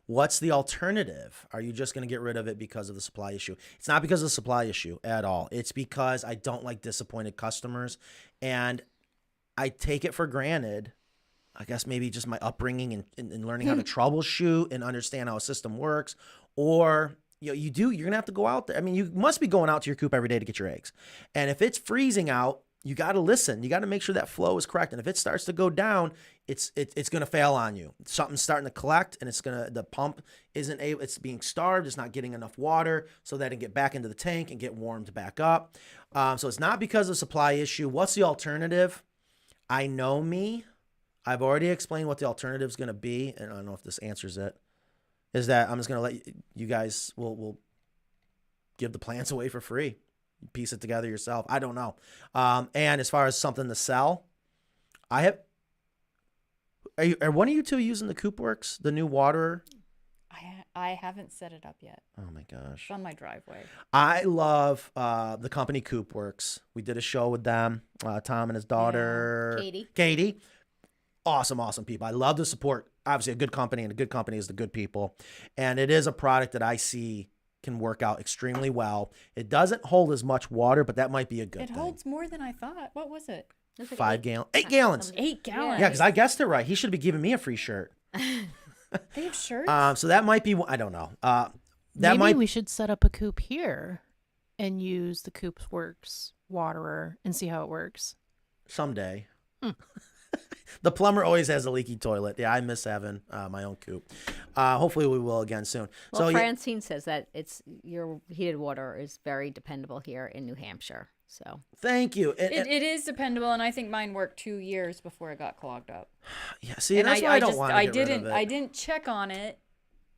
What's the alternative? Are you just going to get rid of it because of the supply issue? It's not because of the supply issue at all. It's because I don't like disappointed customers. And I take it for granted, I guess maybe just my upbringing and learning how to troubleshoot and understand how a system works. Or, you know, you're going to have to go out there. I mean, you must be going out to your coop every day to get your eggs. And if it's freezing out, you got to listen. You got to make sure that flow is correct. And if it starts to go down, it's going to fail on you. Something's starting to collect, and the pump isn't able. It's being starved. It's not getting enough water so that it can get back into the tank and get warmed back up. So it's not because of supply issue. What's the alternative? I know me. I've already explained what the alternative is going to be, and I don't know if this answers it. Is that I'm just going to let you guys will give the plants away for free. Piece it together yourself. I don't know. And as far as something to sell, I have. Are one of you two using the CoopWorks, the new water? I haven't set it up yet. Oh my gosh! It's on my driveway. I love the company CoopWorks. We did a show with them. Tom and his daughter, Katie. Awesome people. I love the support. Obviously, a good company, and a good company is the good people. And it is a product that I see can work out extremely well. It doesn't hold as much water, but that might be a good thing. It holds more than I thought. What was it? It's like 5 gallons. 8 gallons. 8 gallons. Yeah, because I guessed it right. He should be giving me a free shirt. They have shirts. So that might be. I don't know. Maybe we should set up a coop here and use the CoopWorks waterer and see how it works. Someday. The plumber always has a leaky toilet. Yeah, I miss having my own coop. Hopefully we will again soon. Well, So Francine says that your heated water is very dependable here in New Hampshire. So thank you. It is dependable, and I think mine worked 2 years before it got clogged up. Yeah, see, And that's why I don't want to I get rid didn't of it. I didn't check on it.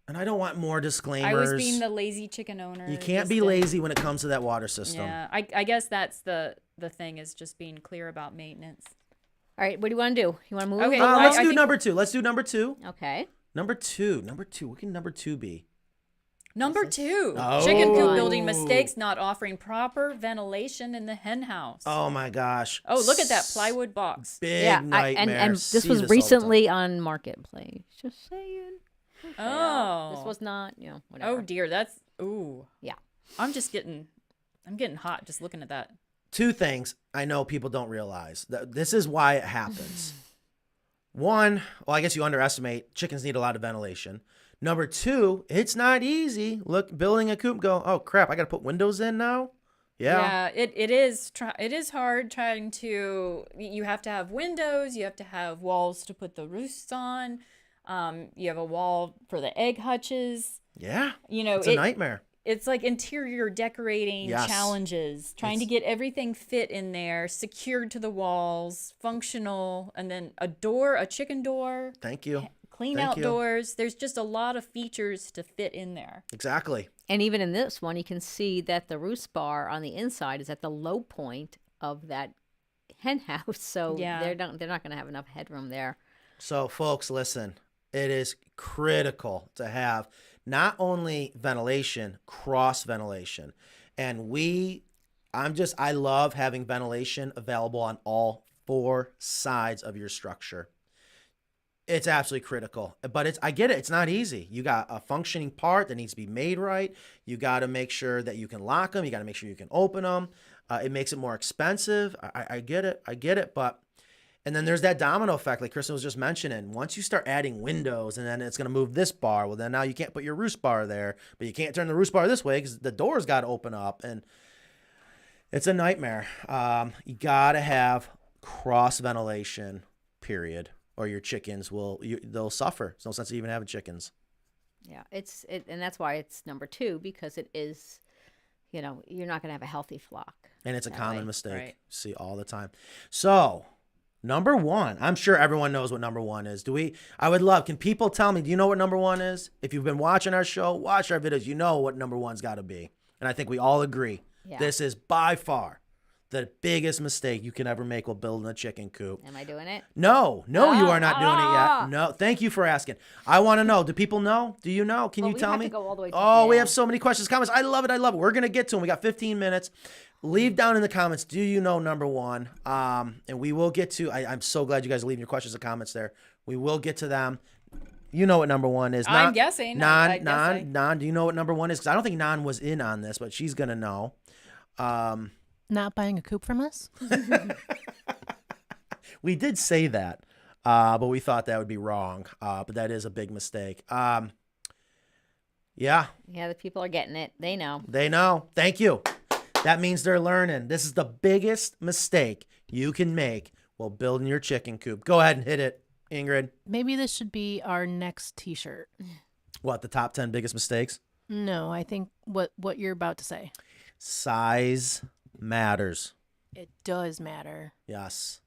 And I don't want more disclaimers. I was being the lazy chicken owner. You can't just be to- lazy when it comes to that water system. Yeah, I guess that's the thing, is just being clear about maintenance. all right, what do you want to do? You want to move? Okay, Let's I do think- number 2. Let's do number 2. Okay. Number 2. What can number 2 be? Number 2, Oh. Chicken Coop Building Mistakes, not offering proper ventilation in the hen house. Oh my gosh. Oh, look at that plywood box. Big Yeah, nightmare. and this See was this all the recently on Marketplace. Just saying. Oh. This was not, whatever. Oh dear, that's ooh. Yeah. I'm getting hot just looking at that. 2 things I know people don't realize. This is why it happens. One, well, I guess you underestimate chickens need a lot of ventilation. Number 2, it's not easy. Look, building a coop, go, oh crap, I got to put windows in now? Yeah. It is hard trying to. You have to have windows. You have to have walls to put the roosts on. You have a wall for the egg hutches. Yeah. It's a nightmare. It's like interior decorating Yes. challenges, trying to get everything fit in there, secured to the walls, functional, and then a chicken door, Thank you. clean Thank you. outdoors. There's just a lot of features to fit in there. Exactly. And even in this one, you can see that the roost bar on the inside is at the low point of that hen house. So Yeah. they're not going to have enough headroom there. So, folks, listen. It is critical to have not only ventilation, cross ventilation. And I love having ventilation available on all 4 sides of your structure. It's absolutely critical, but I get it. It's not easy. You got a functioning part that needs to be made right. You got to make sure that you can lock them. You got to make sure you can open them. It makes it more expensive. I get it. But, and then there's that domino effect, like Kristen was just mentioning. Once you start adding windows and then it's going to move this bar, well, then now you can't put your roost bar there, but you can't turn the roost bar this way because the door's got to open up, and it's a nightmare. You got to have cross ventilation, period. Or your chickens they'll suffer. There's no sense of even having chickens. Yeah, and that's why it's number 2, because it is, you're not going to have a healthy flock. And it's a common mistake. Right. See all the time. So, number 1, I'm sure everyone knows what number 1 is. Can people tell me, do you know what number 1 is? If you've been watching our show, watch our videos, you know what number 1's got to be. And I think we all agree. Yeah. This is by far the biggest mistake you can ever make while building a chicken coop. Am I doing it? No, you are not doing it yet. No, thank you for asking. I want to know. Do people know? Do you know? Can you tell me? We have to go all the way We have so many questions, comments. I love it. We're going to get to them. We got 15 minutes. Leave down in the comments, do you know number 1? And we will get to, I'm so glad you guys are leaving your questions and comments there. We will get to them. You know what number 1 is. I'm guessing. Nan, do you know what number 1 is? Because I don't think Nan was in on this, but she's going to know. Not buying a coop from us? We did say that, but we thought that would be wrong. But that is a big mistake. Yeah. Yeah, the people are getting it. They know. Thank you. That means they're learning. This is the biggest mistake you can make while building your chicken coop. Go ahead and hit it, Ingrid. Maybe this should be our next t-shirt. What, the top 10 biggest mistakes? No, I think what you're about to say. Size matters. It does matter. Yes.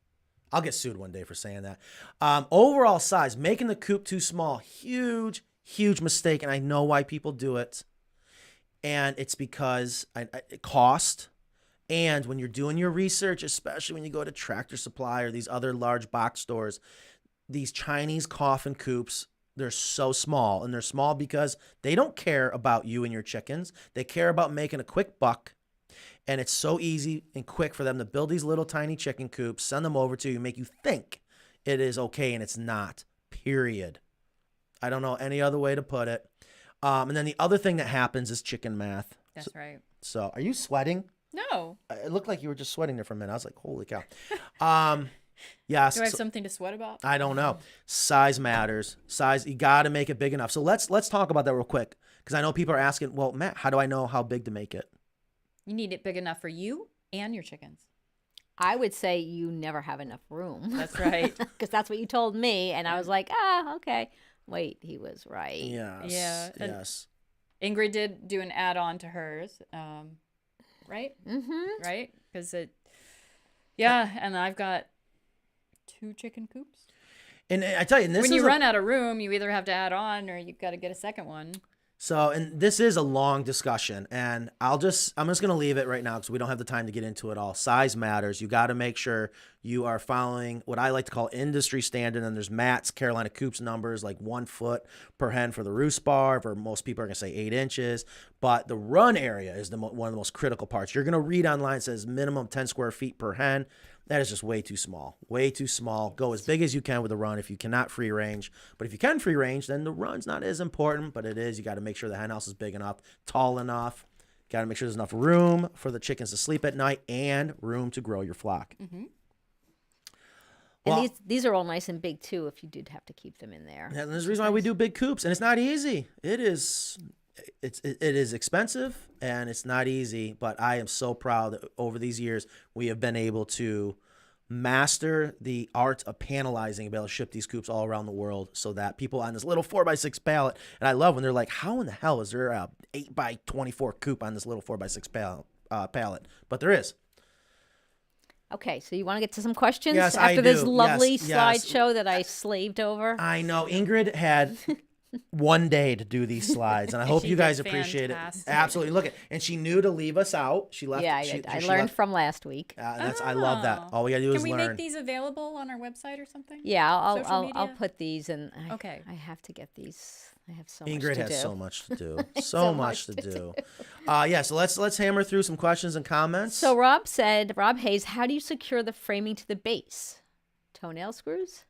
I'll get sued one day for saying that. Overall size, making the coop too small, huge mistake, and I know why people do it. And it's because it cost. And when you're doing your research, especially when you go to Tractor Supply or these other large box stores, these Chinese coffin coops, they're so small. And they're small because they don't care about you and your chickens. They care about making a quick buck. And it's so easy and quick for them to build these little tiny chicken coops, send them over to you, make you think it is okay, and it's not, period. I don't know any other way to put it. And then the other thing that happens is chicken math. That's right. So are you sweating? No. It looked like you were just sweating there for a minute. I was like, holy cow. Yes. Do I have something to sweat about? I don't know. Size matters. Size, you got to make it big enough. So let's talk about that real quick, because I know people are asking, well, Matt, how do I know how big to make it? You need it big enough for you and your chickens. I would say you never have enough room. That's right. Because that's what you told me. And I was like, okay. Wait, he was right. Yes. Yeah. Yes. Ingrid did do an add-on to hers, right? Mm-hmm. Right? Because and I've got 2 chicken coops. And I tell you, when you run out of room, you either have to add on or you've got to get a second one. So, and this is a long discussion, and I'm just going to leave it right now because we don't have the time to get into it all. Size matters. You got to make sure you are following what I like to call industry standard. And there's Matt's Carolina Coops numbers, like 1 foot per hen for the roost bar. For most people are going to say 8 inches, but the run area is one of the most critical parts. You're going to read online, it says minimum 10 square feet per hen. That is just way too small. Way too small. Go as big as you can with the run if you cannot free range. But if you can free range, then the run's not as important, but it is. You got to make sure the hen house is big enough, tall enough. Got to make sure there's enough room for the chickens to sleep at night and room to grow your flock. Mm-hmm. Well, and these are all nice and big, too, if you did have to keep them in there. And there's a reason why we do big coops, and it's not easy. It is expensive, and it's not easy, but I am so proud that over these years we have been able to master the art of panelizing and be able to ship these coops all around the world so that people on this little 4x6 pallet, and I love when they're like, how in the hell is there a 8x24 coop on this little 4x6 pallet? But there is. Okay, so you want to get to some questions? Yes, after I this do. lovely Yes. slideshow that I slaved over? I know. Ingrid had one day to do these slides, and I hope She you guys did appreciate fantastic. it. Absolutely. Look at, and she knew to leave us out. She left. Yeah, I learned from last week. I love that. Oh. All we gotta do Can is we learn. make these available on our website or something? Yeah, Social I'll media? put these in. Okay. I have to get these. I have so Ingrid much to has do. so much to do. So much to do. Yeah, so let's hammer through some questions and comments. So Rob Hayes, how do you secure the framing to the base? Toenail screws?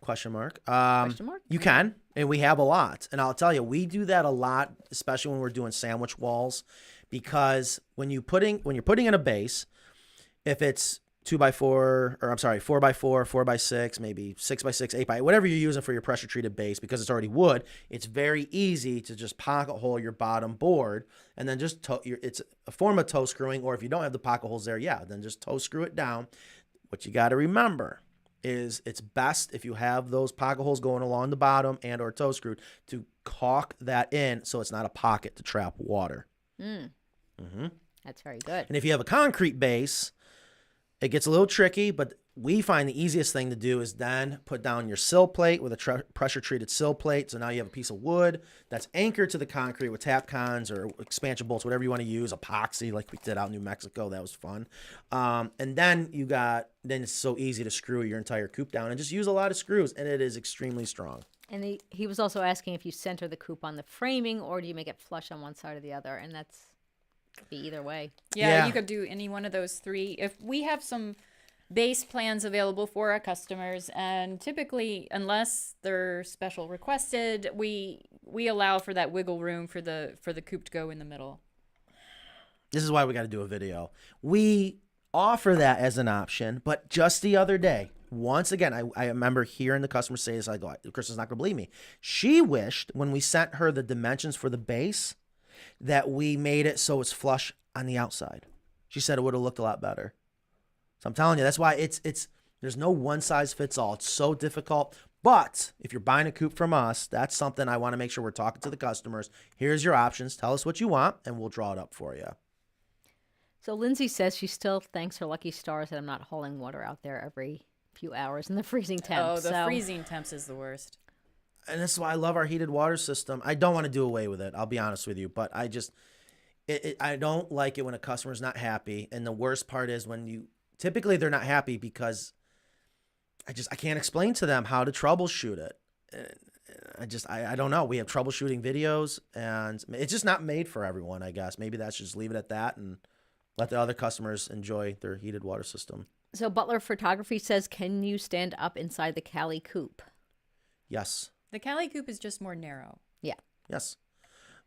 Question mark. Question mark? You can, and we have a lot. And I'll tell you, we do that a lot, especially when we're doing sandwich walls, because when you're putting in a base, if it's 2x4, or I'm sorry, 4x4, 4x6, maybe 6x6, 8x, whatever you're using for your pressure treated base, because it's already wood, it's very easy to just pocket hole your bottom board and then just it's a form of toe screwing, or if you don't have the pocket holes there, then just toe screw it down. What you got to remember is it's best if you have those pocket holes going along the bottom and or toe screwed to caulk that in so it's not a pocket to trap water. That's very good. And if you have a concrete base, it gets a little tricky, but we find the easiest thing to do is then put down your sill plate with a pressure-treated sill plate. So now you have a piece of wood that's anchored to the concrete with tap cons or expansion bolts, whatever you want to use, epoxy like we did out in New Mexico. That was fun. And then then it's so easy to screw your entire coop down and just use a lot of screws, and it is extremely strong. And he was also asking if you center the coop on the framing or do you make it flush on one side or the other, and that's could be either way. Yeah, you could do any one of those three. If we have some base plans available for our customers, and typically, unless they're special requested, we allow for that wiggle room for the coop to go in the middle. This is why we got to do a video. We offer that as an option, but just the other day, once again, I remember hearing the customer say this. I go, Kristen's not going to believe me. She wished when we sent her the dimensions for the base that we made it so it's flush on the outside. She said it would have looked a lot better. So I'm telling you, that's why it's there's no one size fits all. It's so difficult. But if you're buying a coop from us, that's something I want to make sure we're talking to the customers. Here's your options. Tell us what you want, and we'll draw it up for you. So Lindsay says she still thanks her lucky stars that I'm not hauling water out there every few hours in the freezing temps. Oh, the freezing temps is the worst. And that's why I love our heated water system. I don't want to do away with it. I'll be honest with you, but I just, I don't like it when a customer's not happy. And the worst part is when typically they're not happy because I can't explain to them how to troubleshoot it. I don't know. We have troubleshooting videos, and it's just not made for everyone, I guess. Maybe that's just leave it at that and let the other customers enjoy their heated water system. So Butler Photography says, can you stand up inside the Cali Coop? Yes. The Cali Coop is just more narrow. Yeah. Yes.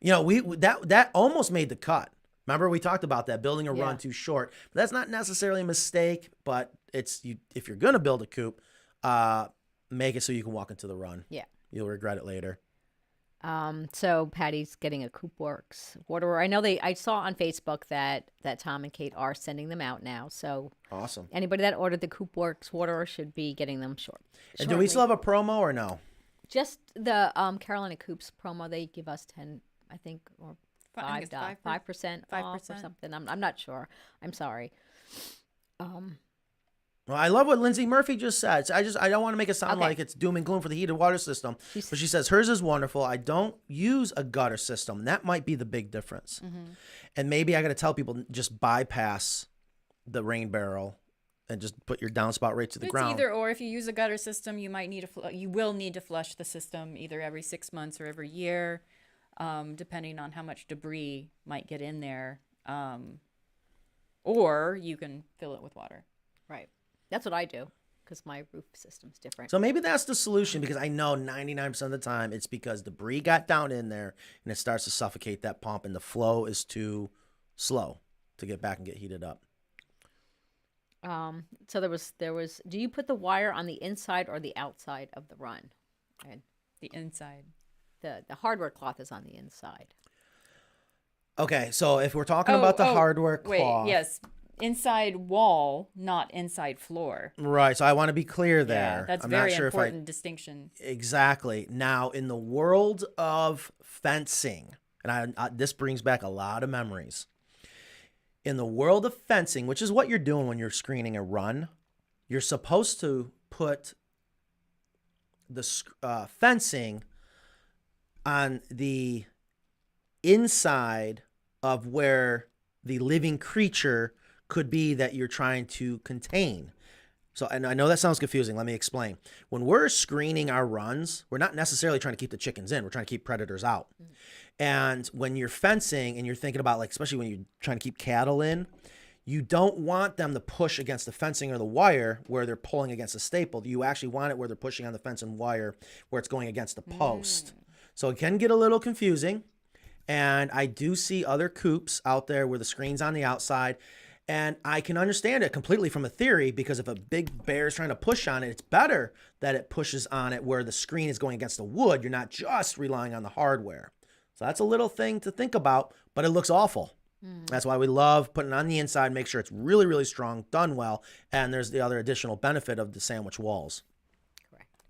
You know, that almost made the cut. Remember we talked about that, building a run too short. But that's not necessarily a mistake, but if you're going to build a coop, make it so you can walk into the run. Yeah. You'll regret it later. So Patty's getting a Coop Works water. I know I saw on Facebook that Tom and Kate are sending them out now. So awesome. Anybody that ordered the Coop Works water should be getting them shortly. And do we still have a promo or no? Just the Carolina Coops promo. They give us 10, I think, or 5% off or something. I'm not sure. I'm sorry. Well, I love what Lindsay Murphy just said. I don't want to make it sound like it's doom and gloom for the heated water system. But she says hers is wonderful. I don't use a gutter system. That might be the big difference. Mm-hmm. And maybe I got to tell people just bypass the rain barrel and just put your downspout right to the ground. Either or. If you use a gutter system, you will need to flush the system either every 6 months or every year, depending on how much debris might get in there. Or you can fill it with water. Right. That's what I do because my roof system's different. So maybe that's the solution, because I know 99% of the time it's because debris got down in there and it starts to suffocate that pump and the flow is too slow to get back and get heated up. So there was. Do you put the wire on the inside or the outside of the run? And the inside. The hardware cloth is on the inside. Okay, so if we're talking about the hardware cloth. Yes. Inside wall, not inside floor. Right, so I want to be clear there. Yeah, that's I'm very not sure important distinction. Exactly. Now, in the world of fencing, and this brings back a lot of memories. In the world of fencing, which is what you're doing when you're screening a run, you're supposed to put the fencing on the inside of where the living creature could be that you're trying to contain. So, and I know that sounds confusing. Let me explain. When we're screening our runs, we're not necessarily trying to keep the chickens in. We're trying to keep predators out. And when you're fencing and you're thinking about, like, especially when you're trying to keep cattle in, you don't want them to push against the fencing or the wire where they're pulling against the staple. You actually want it where they're pushing on the fence and wire where it's going against the post. So it can get a little confusing. And I do see other coops out there where the screen's on the outside. And I can understand it completely from a theory, because if a big bear is trying to push on it, it's better that it pushes on it where the screen is going against the wood. You're not just relying on the hardware. So that's a little thing to think about, but it looks awful. That's why we love putting it on the inside, make sure it's really, really strong, done well. And there's the other additional benefit of the sandwich walls. Correct.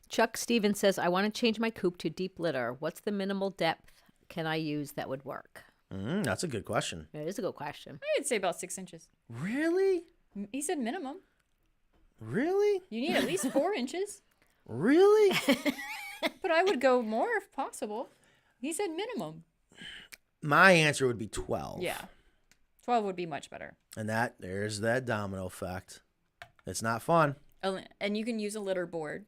Chuck Stevens says, I want to change my coop to deep litter. What's the minimal depth can I use that would work? That's a good question. It is a good question. I'd say about 6 inches. Really? He said minimum. Really? You need at least 4 inches. Really? But I would go more if possible. He said minimum. My answer would be 12. Yeah. 12 would be much better. And there's that domino effect. It's not fun. And you can use a litter board.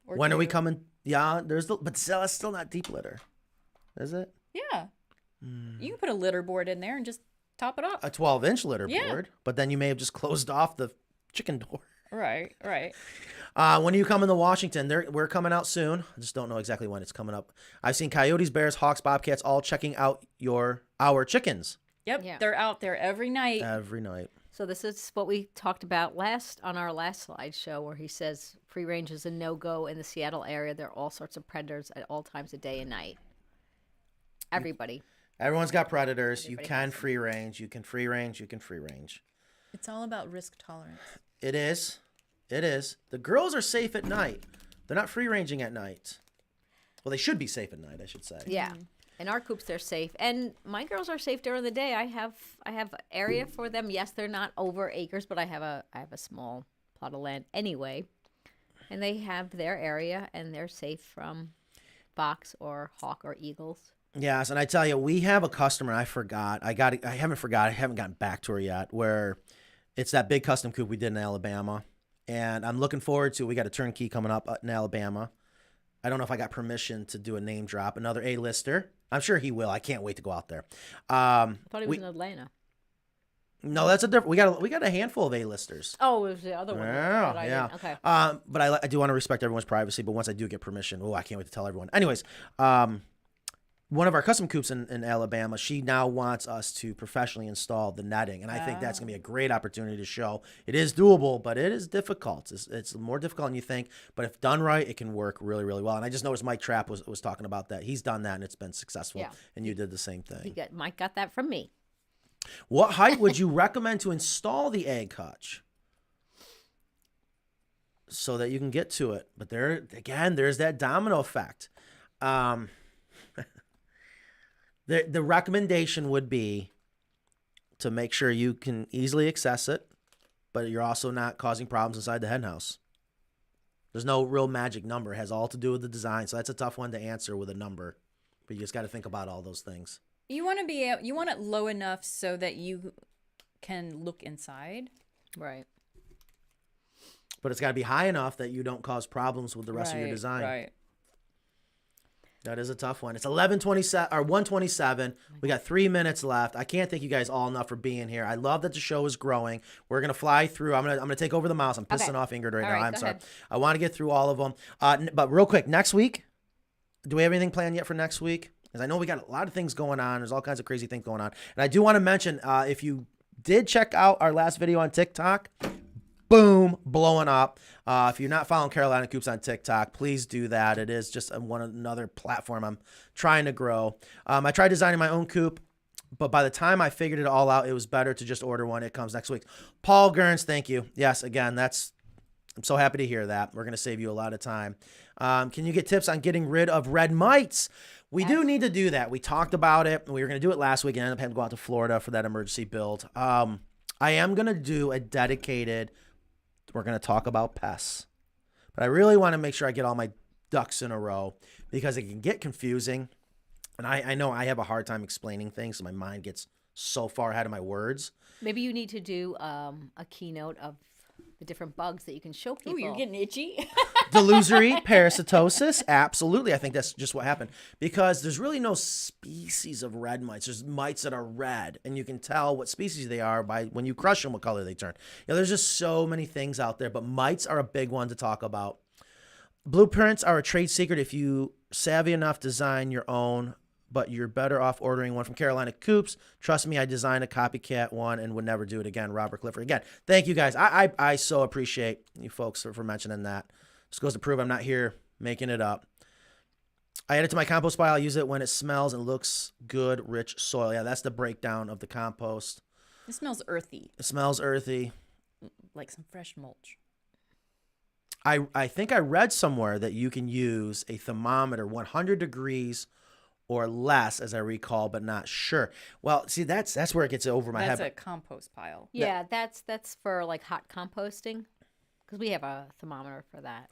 When are we coming? Yeah, but that's still not deep litter. Is it? Yeah. You can put a litter board in there and just top it up. A 12-inch litter board, but then you may have just closed off the chicken door. Right. When are you coming to Washington? We're coming out soon. I just don't know exactly when it's coming up. I've seen coyotes, bears, hawks, bobcats all checking out our chickens. Yep. Yeah. They're out there every night. Every night. So this is what we talked about on our last slideshow, where he says free range is a no-go in the Seattle area. There are all sorts of predators at all times of day and night. Everyone's got predators. You can free range. You can free range. You can free range. It's all about risk tolerance. It is. It is. The girls are safe at night. They're not free ranging at night. Well, they should be safe at night, I should say. Yeah. In our coops, they're safe, and my girls are safe during the day. I have area for them. Yes, they're not over acres, but I have a small plot of land anyway, and they have their area, and they're safe from fox or hawk or eagles. Yes, and I tell you, we have a customer. I haven't gotten back to her yet. Where it's that big custom coop we did in Alabama, and I'm looking forward to. We got a turnkey coming up in Alabama. I don't know if I got permission to do a name drop. Another A-lister. I'm sure he will. I can't wait to go out there. I thought he was in Atlanta. No, that's a different. We got a handful of A-listers. Oh, it was the other one. Yeah. Okay. But I do want to respect everyone's privacy. But once I do get permission, I can't wait to tell everyone. Anyways, one of our custom coops in Alabama, she now wants us to professionally install the netting. And I think that's going to be a great opportunity to show. It is doable, but it is difficult. It's more difficult than you think. But if done right, it can work really, really well. And I just noticed Mike Trapp was talking about that. He's done that, and it's been successful. Yeah. And you did the same thing. Mike got that from me. What height would you recommend to install the egg hutch so that you can get to it? But there's that domino effect. The recommendation would be to make sure you can easily access it, but you're also not causing problems inside the hen house. There's no real magic number. It has all to do with the design, so that's a tough one to answer with a number. But you just got to think about all those things. You want it low enough so that you can look inside. Right. But it's got to be high enough that you don't cause problems with the rest of your design. Right. That is a tough one. It's 1:27. We got 3 minutes left. I can't thank you guys all enough for being here. I love that the show is growing. We're gonna fly through. I'm gonna take over the mouse. I'm pissing off Ingrid right now. I'm sorry. Ahead. I want to get through all of them. But real quick, next week, do we have anything planned yet for next week? Because I know we got a lot of things going on. There's all kinds of crazy things going on. And I do want to mention, if you did check out our last video on TikTok, boom, blowing up. If you're not following Carolina Coops on TikTok, please do that. It is just another platform I'm trying to grow. I tried designing my own coop, but by the time I figured it all out, it was better to just order one. It comes next week. Paul Gurns, thank you. Yes, again, I'm so happy to hear that. We're going to save you a lot of time. Can you get tips on getting rid of red mites? We do need to do that. We talked about it. We were going to do it last week and ended up having to go out to Florida for that emergency build. I am going to do a dedicated, we're going to talk about pests. But I really want to make sure I get all my ducks in a row because it can get confusing. And I know I have a hard time explaining things, so my mind gets so far ahead of my words. Maybe you need to do a keynote of the different bugs that you can show people. Ooh, you're getting itchy. Delusory, parasitosis, absolutely. I think that's just what happened because there's really no species of red mites. There's mites that are red, and you can tell what species they are by when you crush them, what color they turn. There's just so many things out there, but mites are a big one to talk about. Blueprints are a trade secret if you savvy enough design your own, but you're better off ordering one from Carolina Coops. Trust me, I designed a copycat one and would never do it again. Robert Clifford. Again, thank you guys. I so appreciate you folks for mentioning that. Just goes to prove I'm not here making it up. I add it to my compost pile. I use it when it smells and looks good, rich soil. Yeah, that's the breakdown of the compost. It smells earthy, It smells earthy. like some fresh mulch. I think I read somewhere that you can use a thermometer 100 degrees or less, as I recall, but not sure. Well, see, that's where it gets over my That's head. a compost pile. Yeah, that's for like hot composting, because we have a thermometer for that.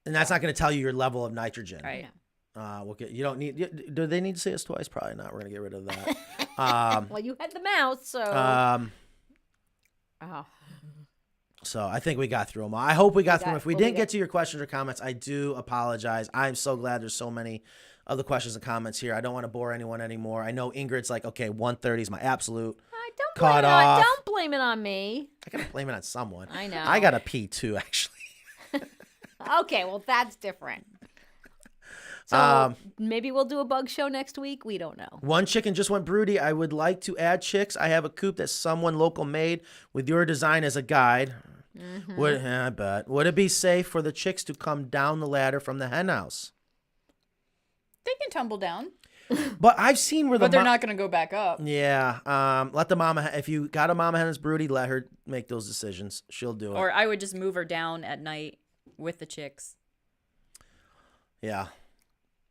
And that's not going to tell you your level of nitrogen. Right. Yeah. You don't need. Do they need to say us twice? Probably not. We're going to get rid of that. Well, you had the mouse, so. Oh. So I think we got through them all. I hope we got through them. If we well, we didn't got- get to your questions or comments, I do apologize. I'm so glad there's so many of the questions and comments here. I don't want to bore anyone anymore. I know Ingrid's like, okay, 1:30 is my absolute. Don't Caught blame it on, off. don't blame it on me. I got to blame it on someone. I know. I got to pee too, actually. Okay, well that's different. So maybe we'll do a bug show next week. We don't know. One chicken just went broody. I would like to add chicks. I have a coop that someone local made with your design as a guide. I bet. Would it be safe for the chicks to come down the ladder from the hen house? They can tumble down, But I've seen where the but they're not going to go back up. Yeah. Let the mama. If you got a mama hen that's broody, let her make those decisions. She'll do it. Or I would just move her down at night with the chicks. Yeah.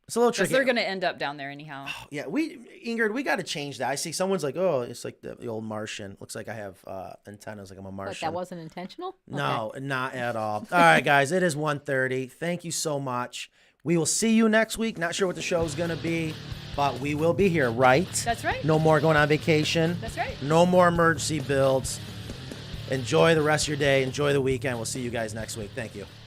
It's a little Because tricky. they're going to end up down there anyhow. Yeah, Ingrid, we got to change that. I see someone's like, oh, it's like the old Martian. Looks like I have antennas, like I'm a But Martian. that wasn't intentional? No, not at all. All right, guys, it is 1:30. Thank you so much. We will see you next week. Not sure what the show's going to be, but we will be here, right? That's right. No more going on vacation. That's right. No more emergency builds. Enjoy the rest of your day. Enjoy the weekend. We'll see you guys next week. Thank you.